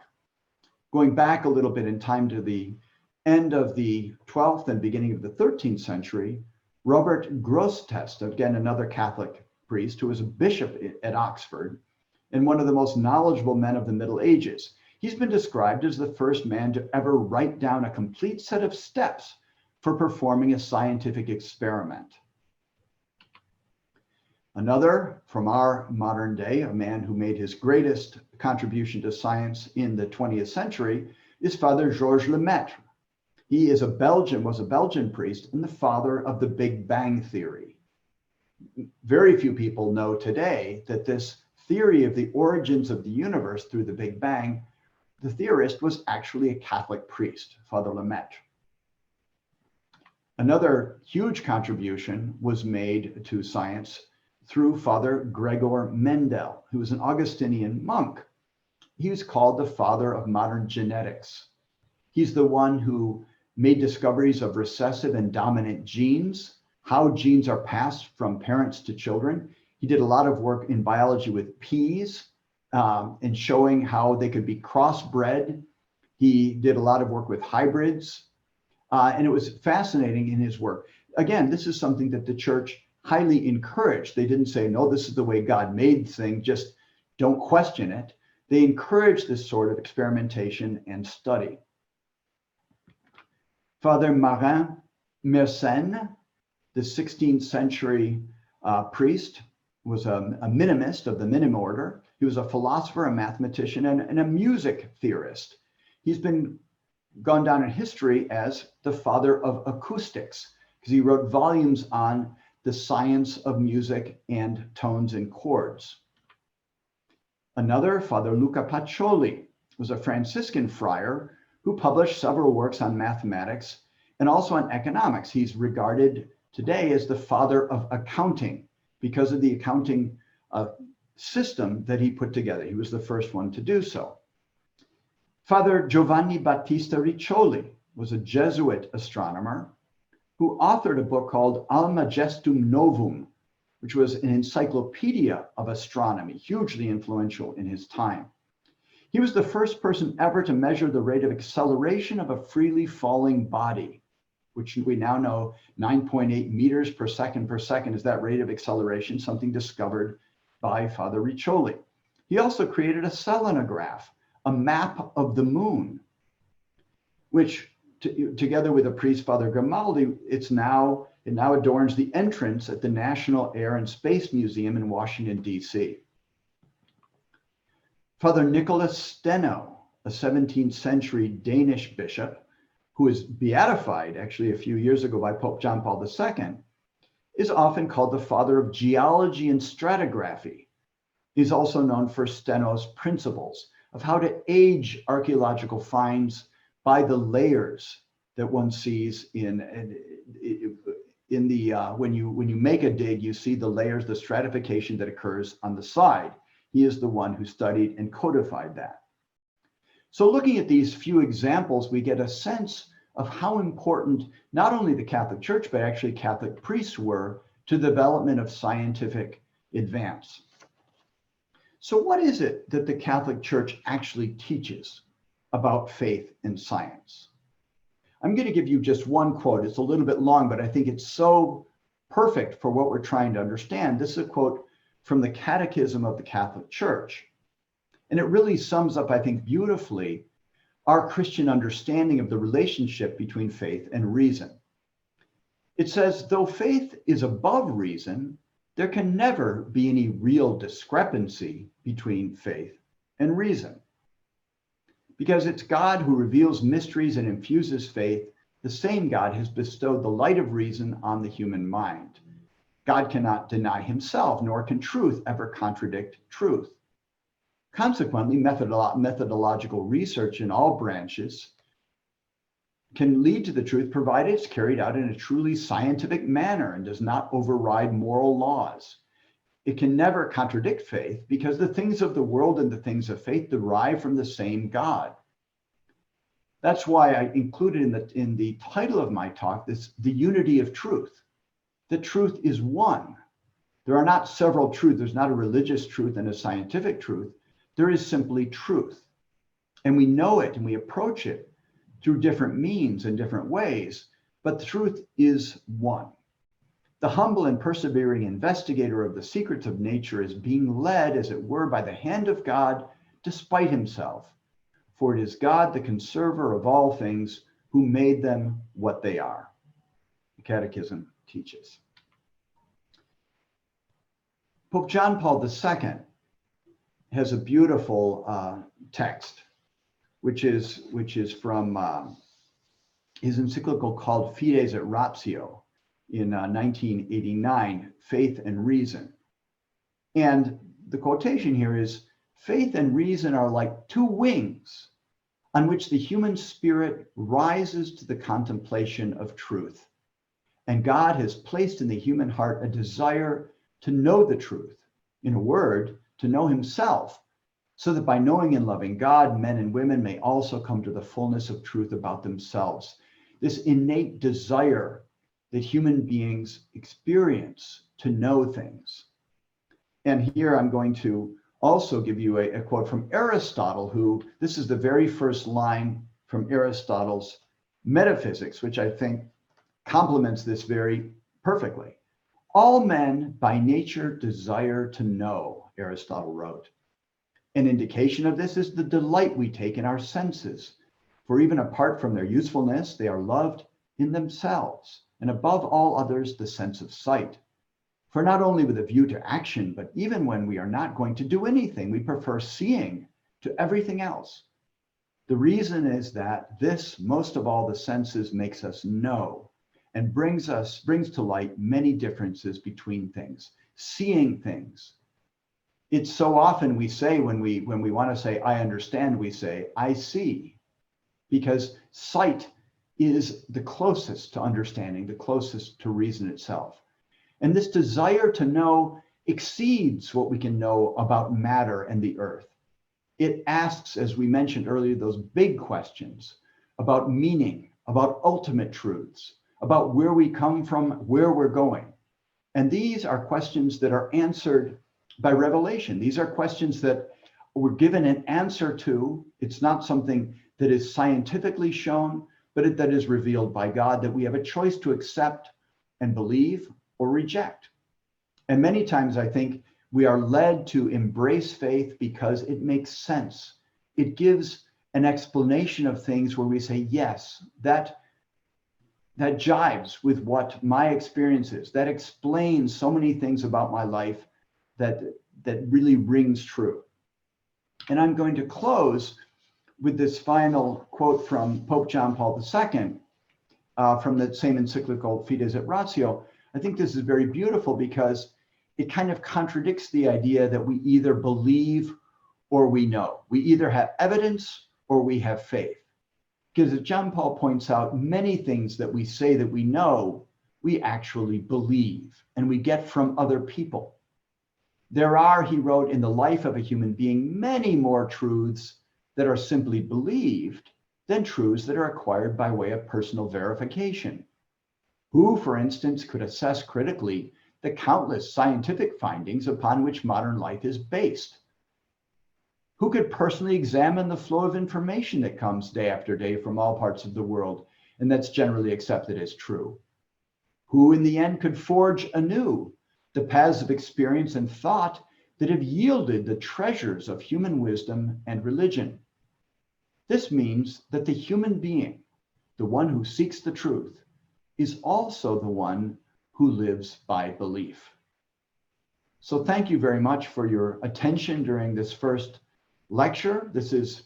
Going back a little bit in time to the end of the 12th and beginning of the 13th century, Robert Grosseteste, again, another Catholic priest who was a bishop at Oxford and one of the most knowledgeable men of the Middle Ages. He's been described as the first man to ever write down a complete set of steps for performing a scientific experiment. Another from our modern day, a man who made his greatest contribution to science in the 20th century, is Father Georges Lemaitre. He was a Belgian priest and the father of the Big Bang theory. Very few people know today that this theory of the origins of the universe through the Big Bang, the theorist was actually a Catholic priest, Father Lemaitre. Another huge contribution was made to science through Father Gregor Mendel, who was an Augustinian monk. He was called the father of modern genetics. He's the one who made discoveries of recessive and dominant genes, how genes are passed from parents to children. He did a lot of work in biology with peas and showing how they could be crossbred. He did a lot of work with hybrids, and it was fascinating in his work. Again, this is something that the church highly encouraged. They didn't say, no, this is the way God made things, just don't question it. They encouraged this sort of experimentation and study. Father Marin Mersenne, the 16th century priest, was a minimist of the Minim order. He was a philosopher, a mathematician, and a music theorist. He's been gone down in history as the father of acoustics because he wrote volumes on the science of music and tones and chords. Another, Father Luca Pacioli, was a Franciscan friar who published several works on mathematics and also on economics. He's regarded today as the father of accounting because of the accounting system that he put together. He was the first one to do so. Father Giovanni Battista Riccioli was a Jesuit astronomer who authored a book called Almagestum Novum, which was an encyclopedia of astronomy, hugely influential in his time. He was the first person ever to measure the rate of acceleration of a freely falling body, which we now know 9.8 meters per second is that rate of acceleration, something discovered by Father Riccioli. He also created a selenograph, a map of the moon, which together with a priest, Father Grimaldi, it now adorns the entrance at the National Air and Space Museum in Washington, D.C. Father Nicolas Steno, a 17th century Danish bishop, who was beatified actually a few years ago by Pope John Paul II, is often called the father of geology and stratigraphy. He's also known for Steno's principles of how to age archaeological finds by the layers that one sees when you make a dig, you see the layers, the stratification that occurs on the side. He is the one who studied and codified that. So looking at these few examples, we get a sense of how important not only the Catholic Church, but actually Catholic priests were to the development of scientific advance. So what is it that the Catholic Church actually teaches about faith and science? I'm going to give you just one quote. It's a little bit long, but I think it's so perfect for what we're trying to understand. This is a quote from the Catechism of the Catholic Church. And it really sums up, I think, beautifully our Christian understanding of the relationship between faith and reason. It says, though faith is above reason, there can never be any real discrepancy between faith and reason. Because it's God who reveals mysteries and infuses faith, the same God has bestowed the light of reason on the human mind. God cannot deny himself, nor can truth ever contradict truth. Consequently, methodological research in all branches can lead to the truth, provided it's carried out in a truly scientific manner and does not override moral laws. It can never contradict faith because the things of the world and the things of faith derive from the same God. That's why I included in the title of my talk the unity of truth. The truth is one. There are not several truths. There's not a religious truth and a scientific truth. There is simply truth. And we know it and we approach it through different means and different ways, but the truth is one. The humble and persevering investigator of the secrets of nature is being led, as it were, by the hand of God, despite himself. For it is God, the conserver of all things, who made them what they are. The Catechism teaches. Pope John Paul II has a beautiful text, which is from his encyclical called Fides et Ratio in 1989, Faith and Reason. And the quotation here is, faith and reason are like two wings on which the human spirit rises to the contemplation of truth. And God has placed in the human heart a desire to know the truth, in a word, to know himself, so that by knowing and loving God, men and women may also come to the fullness of truth about themselves. This innate desire that human beings experience to know things. And here I'm going to also give you a quote from Aristotle, who, this is the very first line from Aristotle's Metaphysics, which I think complements this very perfectly. All men by nature desire to know, Aristotle wrote. An indication of this is the delight we take in our senses, for even apart from their usefulness, they are loved in themselves, and above all others, the sense of sight. For not only with a view to action, but even when we are not going to do anything, we prefer seeing to everything else. The reason is that this, most of all the senses, makes us know and brings to light many differences between things, seeing things. It's so often we say when we want to say, I understand, we say, I see, because sight is the closest to understanding, the closest to reason itself. And this desire to know exceeds what we can know about matter and the earth. It asks, as we mentioned earlier, those big questions about meaning, about ultimate truths, about where we come from, where we're going. And these are questions that are answered by revelation. These are questions that we're given an answer to. It's not something that is scientifically shown, but that is revealed by God, that we have a choice to accept and believe or reject. And many times I think we are led to embrace faith because it makes sense. It gives an explanation of things where we say, yes, that jives with what my experience is. That explains so many things about my life that really rings true. And I'm going to close with this final quote from Pope John Paul II from the same encyclical Fides et Ratio. I think this is very beautiful because it kind of contradicts the idea that we either believe or we know. We either have evidence or we have faith. Because as John Paul points out, many things that we say that we know, we actually believe and we get from other people. There are, he wrote, in the life of a human being, many more truths that are simply believed than truths that are acquired by way of personal verification. Who, for instance, could assess critically the countless scientific findings upon which modern life is based? Who could personally examine the flow of information that comes day after day from all parts of the world and that's generally accepted as true? Who in the end could forge anew the paths of experience and thought that have yielded the treasures of human wisdom and religion? This means that the human being, the one who seeks the truth, is also the one who lives by belief. So thank you very much for your attention during this first lecture. This is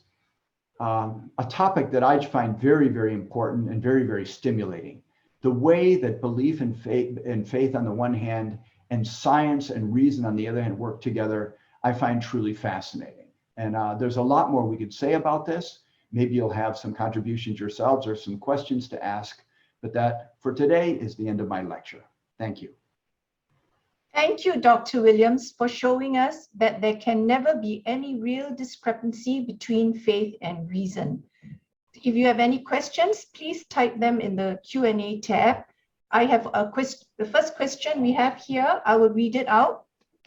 a topic that I find very, very important and very, very stimulating. The way that belief and faith on the one hand and science and reason on the other hand work together, I find truly fascinating. And there's a lot more we could say about this. Maybe you'll have some contributions yourselves or some questions to ask, but that for today is the end of my lecture. Thank you. Thank you, Dr. Williams, for showing us that there can never be any real discrepancy between faith and reason. If you have any questions, please type them in the Q&A tab. I have a question. The first question we have here, I will read it out.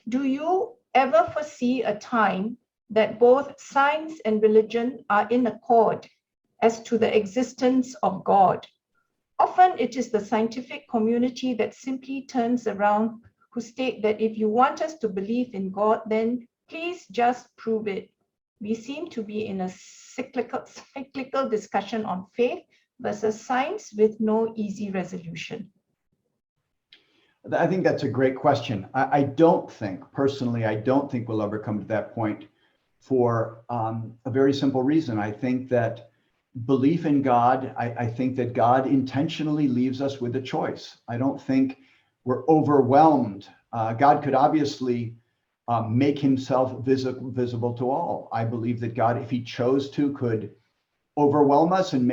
Do you ever foresee a time that both science and religion are in accord as to the existence of God? Often it is the scientific community that simply turns around who state that if you want us to believe in God, then please just prove it. We seem to be in a cyclical discussion on faith versus science with no easy resolution. I think that's a great question. I don't think, personally, I don't think we'll ever come to that point for a very simple reason. I think that belief in God, I think that God intentionally leaves us with a choice. I don't think we're overwhelmed. God could obviously make himself visible to all. I believe that God, if he chose to, could overwhelm us and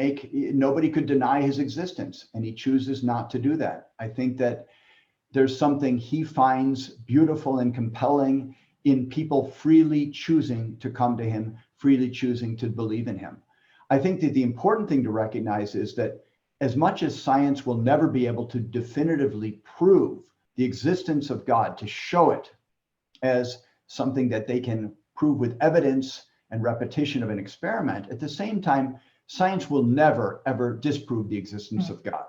nobody could deny his existence, and he chooses not to do that. I think that there's something he finds beautiful and compelling in people freely choosing to come to him, freely choosing to believe in him. I think that the important thing to recognize is that as much as science will never be able to definitively prove the existence of God, to show it as something that they can prove with evidence and repetition of an experiment, at the same time, science will never, ever disprove the existence of God.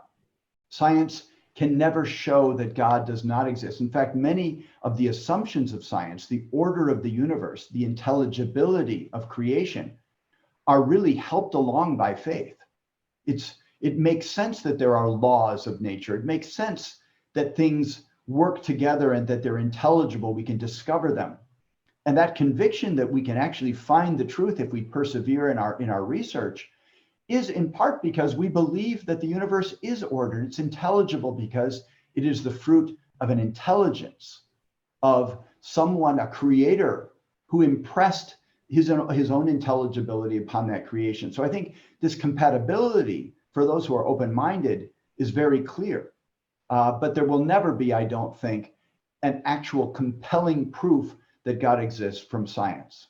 Science can never show that God does not exist. In fact, many of the assumptions of science, the order of the universe, the intelligibility of creation, are really helped along by faith. It makes sense that there are laws of nature. It makes sense that things work together and that they're intelligible. We can discover them. And that conviction that we can actually find the truth if we persevere in our research is in part because we believe that the universe is ordered. It's intelligible because it is the fruit of an intelligence, of someone, a creator, who impressed his own intelligibility upon that creation. So I think this compatibility, for those who are open-minded, is very clear. But there will never be, I don't think, an actual compelling proof that God exists from science.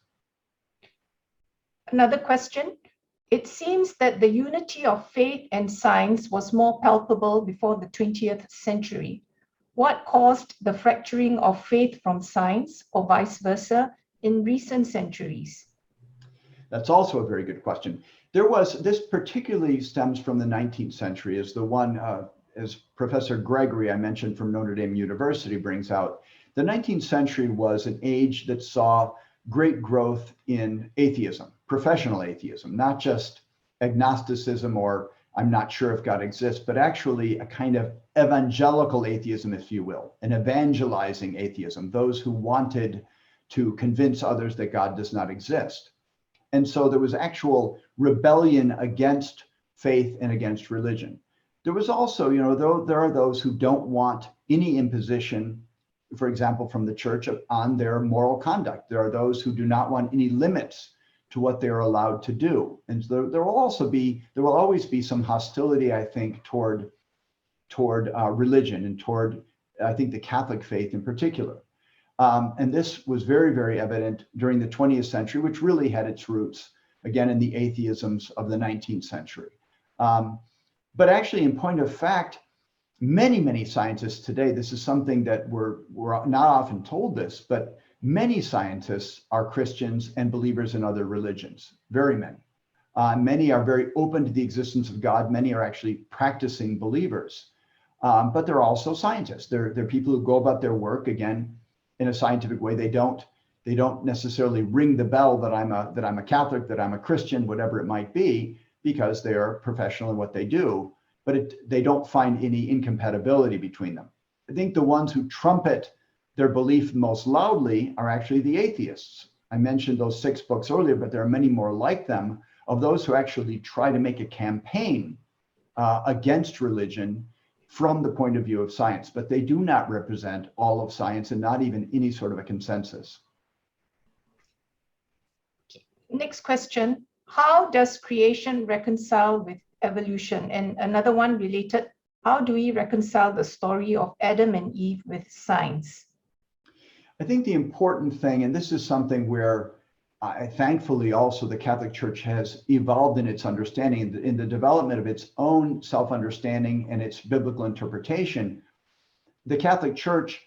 Another question. It seems that the unity of faith and science was more palpable before the 20th century. What caused the fracturing of faith from science, or vice versa, in recent centuries? That's also a very good question. This particularly stems from the 19th century, as the one, as Professor Gregory, I mentioned, from Notre Dame University, brings out. The 19th century was an age that saw great growth in atheism, professional atheism, not just agnosticism or I'm not sure if God exists, but actually a kind of evangelical atheism, if you will, an evangelizing atheism, those who wanted to convince others that God does not exist. And so there was actual rebellion against faith and against religion. There was also, there are those who don't want any imposition, for example, from the church on their moral conduct. There are those who do not want any limits to what they're allowed to do. And there will always be some hostility, I think, toward religion and toward, I think, the Catholic faith in particular. And this was very, very evident during the 20th century, which really had its roots, again, in the atheisms of the 19th century. But actually, in point of fact, many, many scientists today, this is something that we're not often told this, but many scientists are Christians and believers in other religions, very many. Many are very open to the existence of God. Many are actually practicing believers, but they're also scientists. They're people who go about their work, again, in a scientific way. They don't They don't necessarily ring the bell that I'm a Catholic, that I'm a Christian, whatever it might be, because they are professional in what they do, but they don't find any incompatibility between them. I think the ones who trumpet their belief most loudly are actually the atheists. I mentioned those 6 books earlier, but there are many more like them, of those who actually try to make a campaign against religion from the point of view of science, but they do not represent all of science and not even any sort of a consensus. Next question. How does creation reconcile with evolution? And another one related, how do we reconcile the story of Adam and Eve with science? I think the important thing, and this is something where thankfully also the Catholic Church has evolved in its understanding, in the development of its own self-understanding and its biblical interpretation. The Catholic Church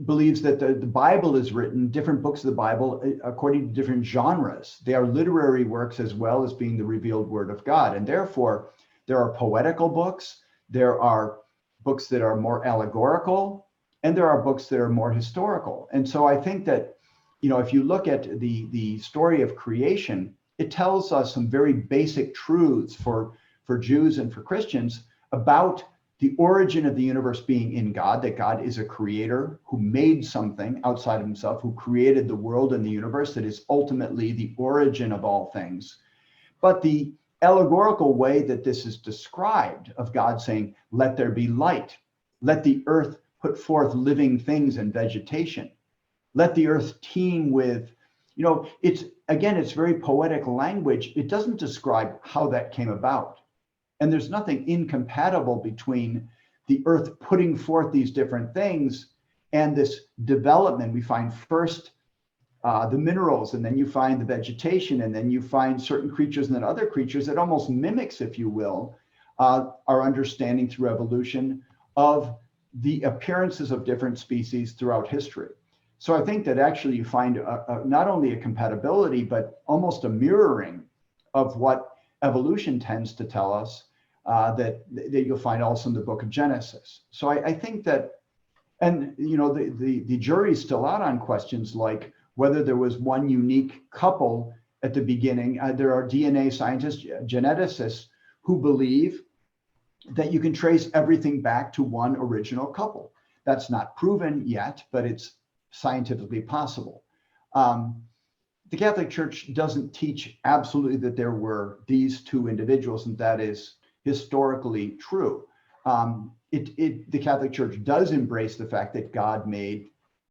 believes that the Bible is written, different books of the Bible, according to different genres. They are literary works as well as being the revealed word of God. And therefore, there are poetical books, there are books that are more allegorical, and there are books that are more historical. And so I think that, you know, if you look at the story of creation, it tells us some very basic truths for Jews and for Christians about the origin of the universe being in God, that God is a creator who made something outside of himself, who created the world and the universe that is ultimately the origin of all things. But the allegorical way that this is described of God saying, let there be light, let the earth put forth living things and vegetation, let the earth teem with, you know, it's very poetic language. It doesn't describe how that came about. And there's nothing incompatible between the earth putting forth these different things and this development. We find first the minerals, and then you find the vegetation, and then you find certain creatures and then other creatures that almost mimics, if you will, our understanding through evolution of the appearances of different species throughout history. So I think that actually you find not only a compatibility, but almost a mirroring of what evolution tends to tell us, that you'll find also in the book of Genesis. So I think that, and you know, the jury's still out on questions like whether there was one unique couple at the beginning. There are DNA scientists, geneticists, who believe that you can trace everything back to one original couple. That's not proven yet, but it's scientifically possible. The Catholic Church doesn't teach absolutely that there were these 2 individuals, and that is historically true. The Catholic Church does embrace the fact that God made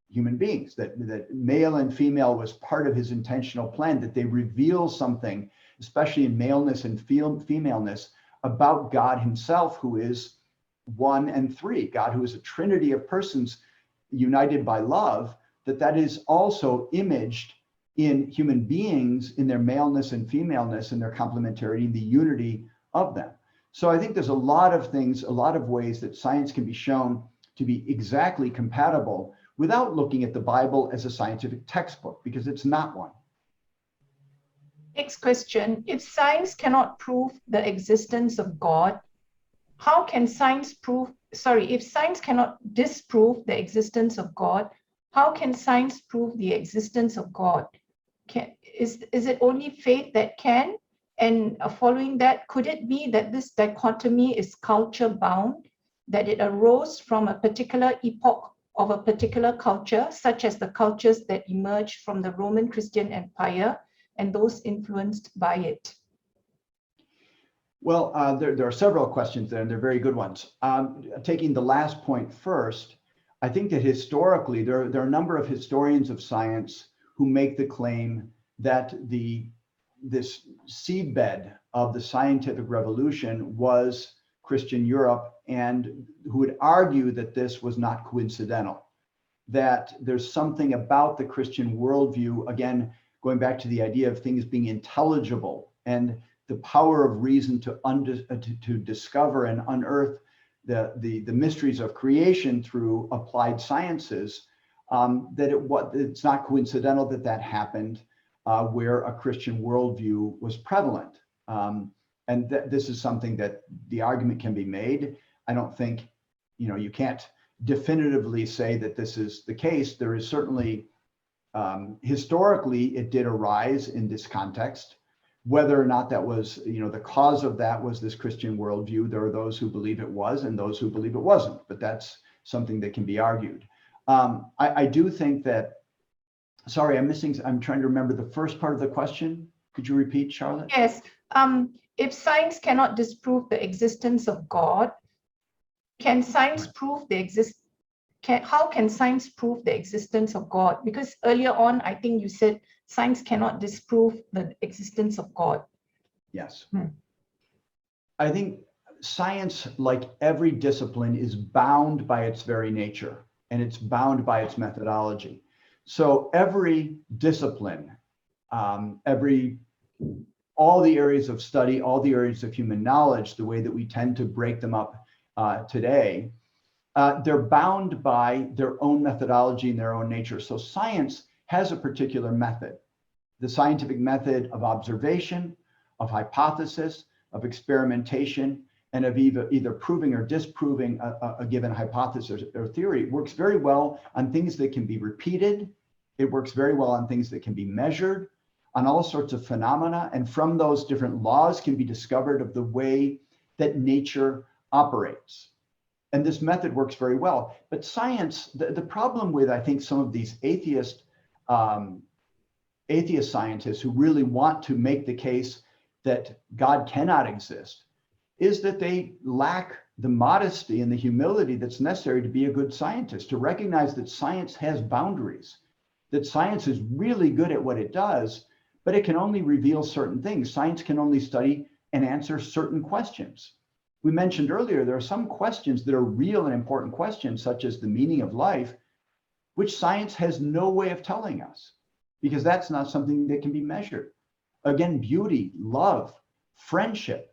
human beings, that male and female was part of his intentional plan, that they reveal something, especially in maleness and femaleness, about God himself, who is 1 and 3, God who is a trinity of persons united by love, that is also imaged in human beings in their maleness and femaleness and their complementarity, the unity of them. So I think there's a lot of things, a lot of ways that science can be shown to be exactly compatible without looking at the Bible as a scientific textbook, because it's not one. Next question. If science cannot prove the existence of God, how can science if science cannot disprove the existence of God, how can science prove the existence of God? Is it only faith that can? And following that, could it be that this dichotomy is culture bound, that it arose from a particular epoch of a particular culture, such as the cultures that emerged from the Roman Christian Empire and those influenced by it? Well, there are several questions there, and they're very good ones. Taking the last point first, I think that historically, there are a number of historians of science who make the claim that this seedbed of the scientific revolution was Christian Europe, and who would argue that this was not coincidental, that there's something about the Christian worldview, again, going back to the idea of things being intelligible and the power of reason to discover and unearth the mysteries of creation through applied sciences, that it's not coincidental that happened where a Christian worldview was prevalent. And this is something that the argument can be made. I don't think, you can't definitively say that this is the case. There is certainly Historically, it did arise in this context. Whether or not that was, the cause of that was this Christian worldview, there are those who believe it was and those who believe it wasn't, but that's something that can be argued. I do think that, sorry, I'm trying to remember the first part of the question. Could you repeat, Charlotte? Yes. If science cannot disprove the existence of God, can science prove the how can science prove the existence of God? Because earlier on, I think you said science cannot disprove the existence of God. Yes. I think science, like every discipline, is bound by its very nature, and it's bound by its methodology. So every discipline, all the areas of study, all the areas of human knowledge, the way that we tend to break them up today, they're bound by their own methodology and their own nature. So science has a particular method, the scientific method of observation, of hypothesis, of experimentation, and of either proving or disproving a given hypothesis or theory. It works very well on things that can be repeated. It works very well on things that can be measured, on all sorts of phenomena. And from those different laws can be discovered of the way that nature operates. And this method works very well. But science, the problem with, I think, some of these atheist scientists who really want to make the case that God cannot exist is that they lack the modesty and the humility that's necessary to be a good scientist, to recognize that science has boundaries, that science is really good at what it does, but it can only reveal certain things. Science can only study and answer certain questions. We mentioned earlier, there are some questions that are real and important questions, such as the meaning of life, which science has no way of telling us, because that's not something that can be measured. Again, beauty, love, friendship,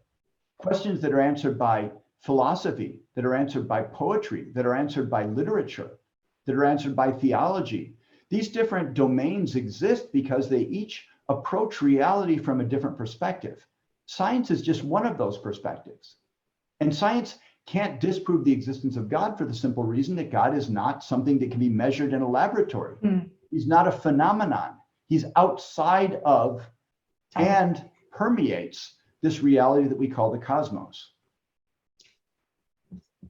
questions that are answered by philosophy, that are answered by poetry, that are answered by literature, that are answered by theology. These different domains exist because they each approach reality from a different perspective. Science is just one of those perspectives. And science can't disprove the existence of God for the simple reason that God is not something that can be measured in a laboratory. He's not a phenomenon. He's outside of and permeates this reality that we call the cosmos.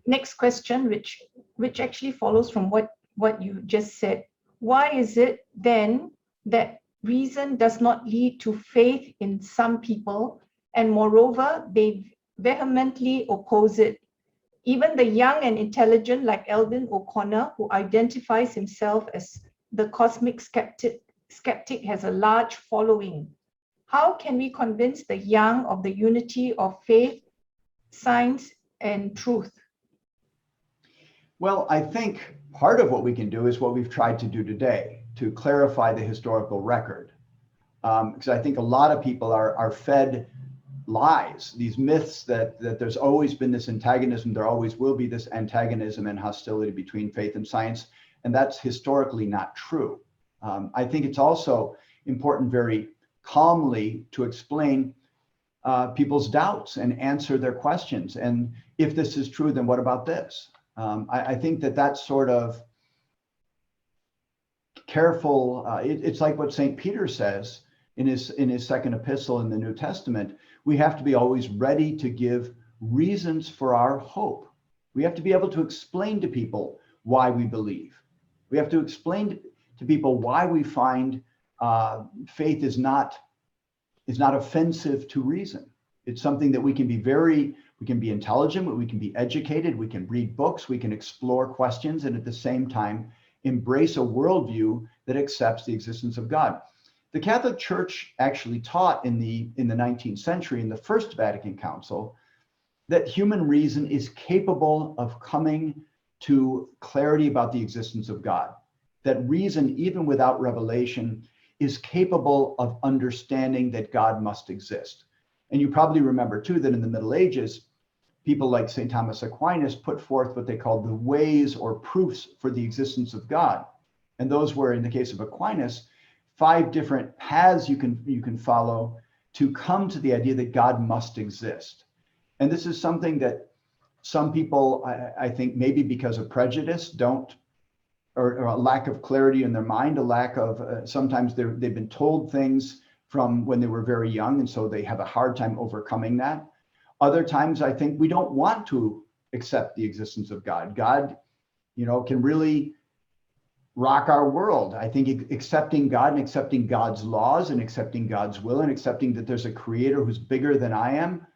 Next question, which actually follows from what you just said. Why is it then that reason does not lead to faith in some people, and moreover, they vehemently oppose it? Even the young and intelligent, like Eldon O'Connor, who identifies himself as the cosmic skeptic, has a large following. How can we convince the young of the unity of faith, science, and truth? Well, I think part of what we can do is what we've tried to do today, to clarify the historical record. Because I think a lot of people are fed lies, these myths that there's always been this antagonism, there always will be this antagonism and hostility between faith and science, and that's historically not true. I think it's also important very calmly to explain people's doubts and answer their questions. And if this is true, then what about this? I think that sort of careful, it's like what St. Peter says in his second epistle in the New Testament. We have to be always ready to give reasons for our hope. We have to be able to explain to people why we believe. We have to explain to people why we find faith is not offensive to reason. It's something that we can be intelligent, we can be educated, we can read books, we can explore questions, and at the same time embrace a worldview that accepts the existence of God. The Catholic Church actually taught in the 19th century, in the First Vatican Council, that human reason is capable of coming to clarity about the existence of God. That reason, even without revelation, is capable of understanding that God must exist. And you probably remember too that in the Middle Ages, people like St. Thomas Aquinas put forth what they called the ways or proofs for the existence of God. And those were, in the case of Aquinas, 5 different paths you can follow to come to the idea that God must exist. And this is something that some people, I think maybe because of prejudice, don't or a lack of clarity in their mind, a lack of, sometimes they've been told things from when they were very young, and so they have a hard time overcoming that. Other times, I think we don't want to accept the existence of God. God, can really rock our world. I think accepting God and accepting God's laws and accepting God's will and accepting that there's a creator who's bigger than I am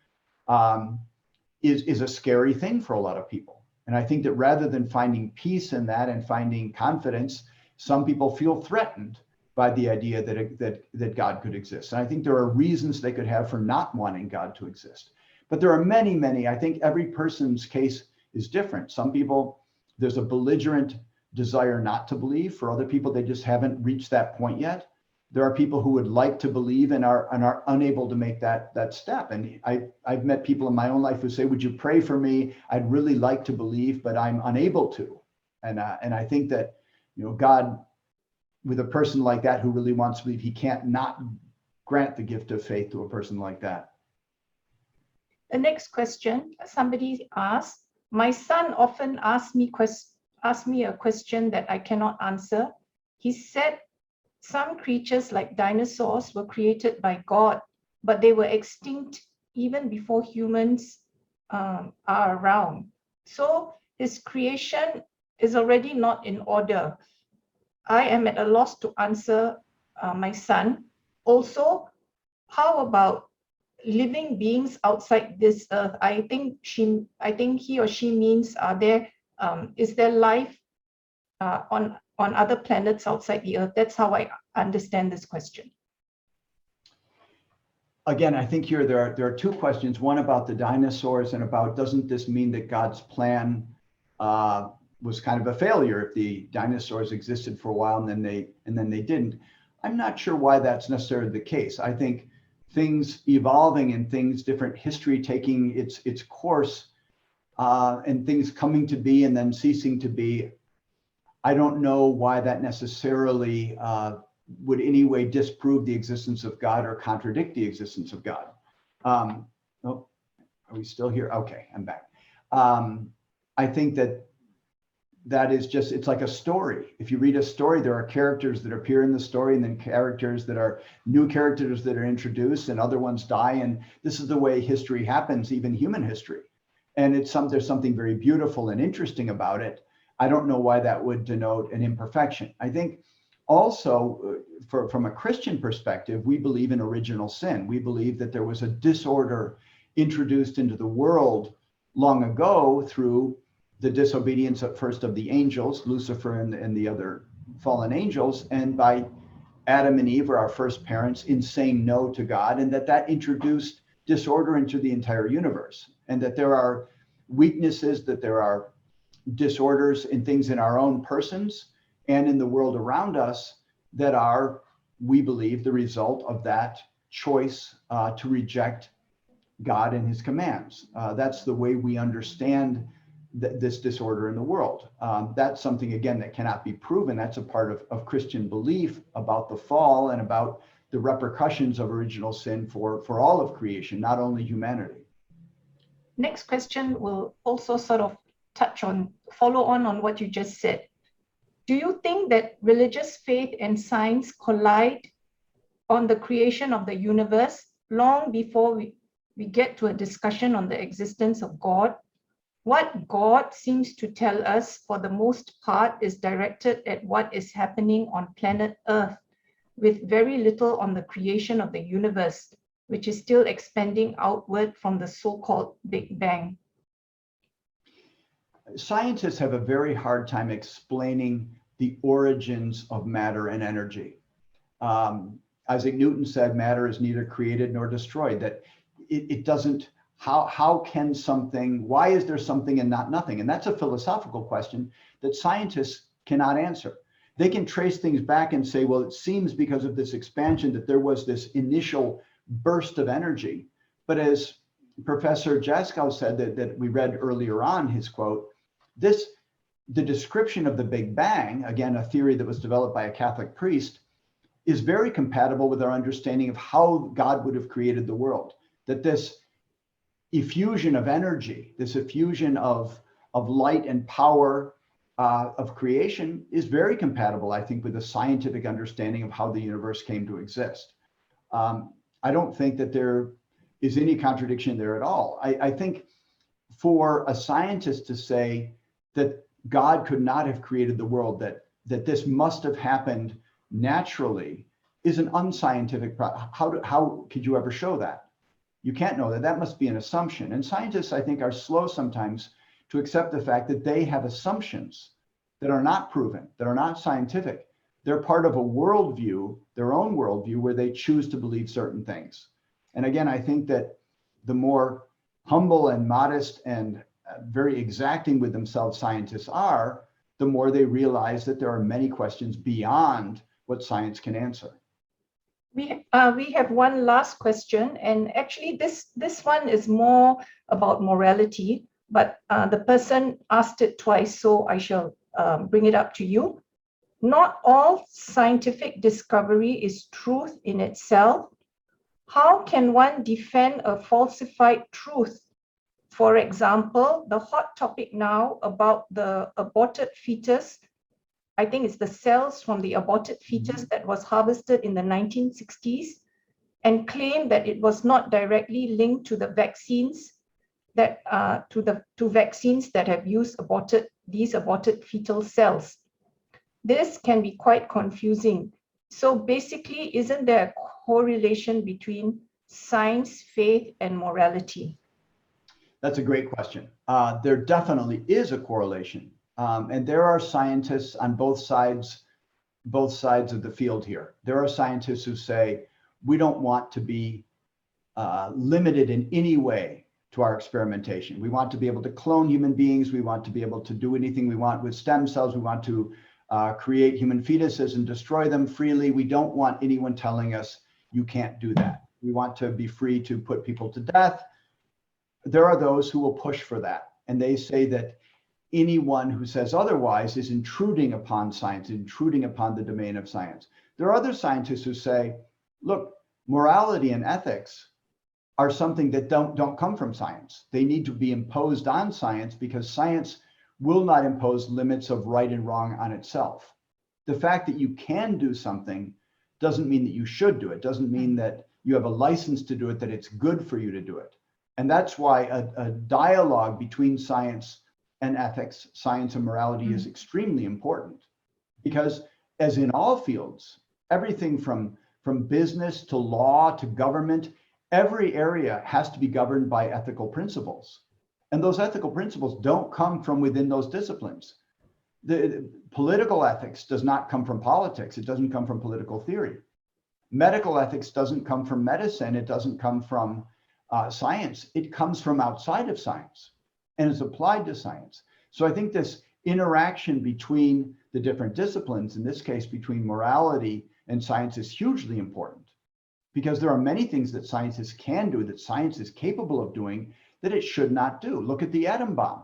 is a scary thing for a lot of people. And I think that rather than finding peace in that and finding confidence, some people feel threatened by the idea that God could exist. And I think there are reasons they could have for not wanting God to exist. But there are many, many. I think every person's case is different. Some people, there's a belligerent desire not to believe. For other people, they just haven't reached that point yet. There are people who would like to believe and are unable to make that step. And I've met people in my own life who say, would you pray for me? I'd really like to believe, but I'm unable to. And I think that, God, with a person like that who really wants to believe, he can't not grant the gift of faith to a person like that. The next question, somebody asked, my son often asks me a question that I cannot answer. He said some creatures like dinosaurs were created by God, but they were extinct even before humans are around. So his creation is already not in order. I am at a loss to answer my son. Also, how about living beings outside this earth? I think he or she means, is there life on other planets outside the earth? That's how I understand this question. Again, I think here there are two questions. One about the dinosaurs and about, doesn't this mean that God's plan was kind of a failure if the dinosaurs existed for a while and then they didn't? I'm not sure why that's necessarily the case. I think things evolving and things, different history taking its course, and things coming to be and then ceasing to be, I don't know why that necessarily would in any way disprove the existence of God or contradict the existence of God. Oh, are we still here? Okay, I'm back. I think that is just, it's like a story. If you read a story, there are characters that appear in the story and then new characters that are introduced and other ones die. And this is the way history happens, even human history. And there's something very beautiful and interesting about it. I don't know why that would denote an imperfection. I think also from a Christian perspective, we believe in original sin. We believe that there was a disorder introduced into the world long ago through the disobedience at first of the angels, Lucifer and the other fallen angels, and by Adam and Eve, or our first parents, in saying no to God, and that introduced disorder into the entire universe, and that there are weaknesses, that there are disorders in things in our own persons and in the world around us that are, we believe, the result of that choice to reject God and his commands. That's the way we understand this disorder in the world. That's something, again, that cannot be proven. That's a part of Christian belief about the fall and about the repercussions of original sin for all of creation, not only humanity. Next question will also sort of follow on what you just said. Do you think that religious faith and science collide on the creation of the universe long before we get to a discussion on the existence of God? What God seems to tell us, for the most part, is directed at what is happening on planet Earth, with very little on the creation of the universe, which is still expanding outward from the so-called Big Bang. Scientists have a very hard time explaining the origins of matter and energy. Isaac Newton said matter is neither created nor destroyed, that it doesn't, how can something, why is there something and not nothing? And that's a philosophical question that scientists cannot answer. They can trace things back and say, well, it seems because of this expansion that there was this initial burst of energy. But as Professor Jaskow said that we read earlier on, his quote, the description of the Big Bang, again, a theory that was developed by a Catholic priest, is very compatible with our understanding of how God would have created the world. That this effusion of energy, this effusion of light and power of creation is very compatible, I think, with the scientific understanding of how the universe came to exist. I don't think that there is any contradiction there at all. I think for a scientist to say that God could not have created the world, that this must have happened naturally, is an unscientific how could you ever show that? You can't know that. That must be an assumption. And scientists, I think, are slow sometimes to accept the fact that they have assumptions that are not proven, that are not scientific. They're part of a worldview, their own worldview, where they choose to believe certain things. And again, I think that the more humble and modest and very exacting with themselves scientists are, the more they realize that there are many questions beyond what science can answer. We have one last question, and actually this one is more about morality, but the person asked it twice, so I shall bring it up to you. Not all scientific discovery is truth in itself. How can one defend a falsified truth? For example, the hot topic now about the aborted fetus, I think it's the cells from the aborted fetus that was harvested in the 1960s, and claimed that it was not directly linked to the vaccines that to vaccines that have used these aborted fetal cells. This can be quite confusing. So basically, isn't there a correlation between science, faith, and morality? That's a great question. There definitely is a correlation. And there are scientists on both sides of the field here. There are scientists who say, we don't want to be limited in any way to our experimentation. We want to be able to clone human beings. We want to be able to do anything we want with stem cells. We want to create human fetuses and destroy them freely. We don't want anyone telling us you can't do that. We want to be free to put people to death. There are those who will push for that. And they say that anyone who says otherwise is intruding upon science, intruding upon the domain of science. There are other scientists who say, look, morality and ethics are something that don't come from science. They need to be imposed on science because science will not impose limits of right and wrong on itself. The fact that you can do something doesn't mean that you should do it, doesn't mean that you have a license to do it, that it's good for you to do it. And that's why a dialogue between science and ethics, science and morality is extremely important. Because as in all fields, everything from business to law to government, every area has to be governed by ethical principles. And those ethical principles don't come from within those disciplines. The political ethics does not come from politics. It doesn't come from political theory. Medical ethics doesn't come from medicine. It doesn't come from science. It comes from outside of science and is applied to science. So I think this interaction between the different disciplines, in this case, between morality and science, is hugely important because there are many things that scientists can do, that science is capable of doing, that it should not do. Look at the atom bomb.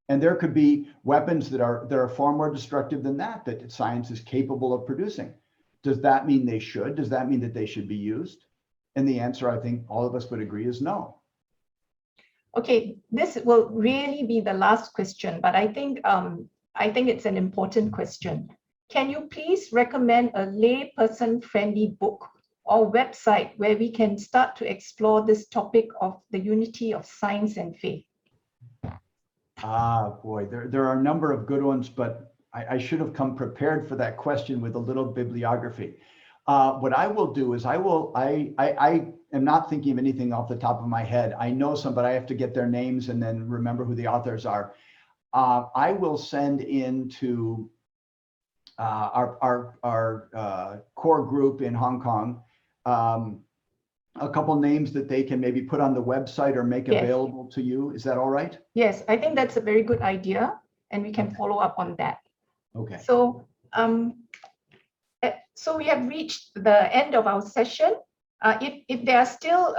And there could be weapons that are far more destructive than that science is capable of producing. Does that mean they should? Does that mean that they should be used? And the answer, I think all of us would agree, is no. Okay, this will really be the last question, but I think it's an important question. Can you please recommend a layperson-friendly book or website where we can start to explore this topic of the unity of science and faith? Boy, there are a number of good ones, but I should have come prepared for that question with a little bibliography. What I will do is I am not thinking of anything off the top of my head. I know some, but I have to get their names and then remember who the authors are. I will send in to our core group in Hong Kong a couple names that they can maybe put on the website or make available to you. Is that all right? Yes, I think that's a very good idea, and we can follow up on that. Okay. So, so we have reached the end of our session. If there are still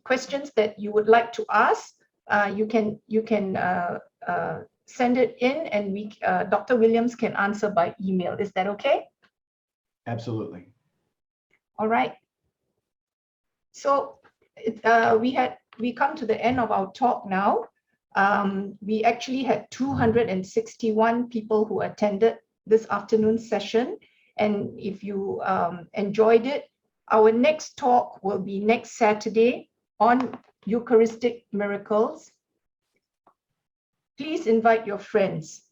questions that you would like to ask, you can send it in, and Dr. Williams can answer by email. Is that okay? Absolutely. All right. So we come to the end of our talk now. We actually had 261 people who attended this afternoon session. And if you enjoyed it, our next talk will be next Saturday on Eucharistic Miracles. Please invite your friends.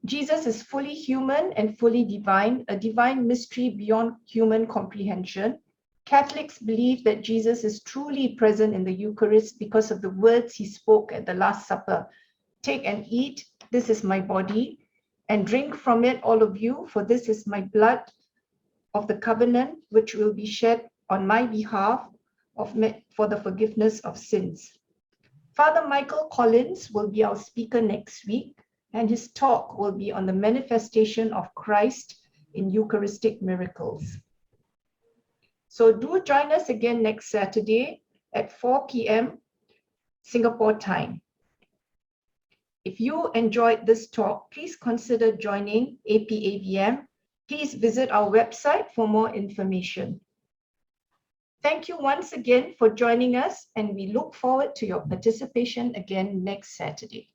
Jesus is fully human and fully divine, a divine mystery beyond human comprehension. Catholics believe that Jesus is truly present in the Eucharist because of the words he spoke at the Last Supper. Take and eat, this is my body, and drink from it, all of you, for this is my blood of the covenant, which will be shed on my behalf for the forgiveness of sins. Father Michael Collins will be our speaker next week, and his talk will be on the manifestation of Christ in Eucharistic Miracles. So do join us again next Saturday at 4 p.m. Singapore time. If you enjoyed this talk, please consider joining APAVM. Please visit our website for more information. Thank you once again for joining us, and we look forward to your participation again next Saturday.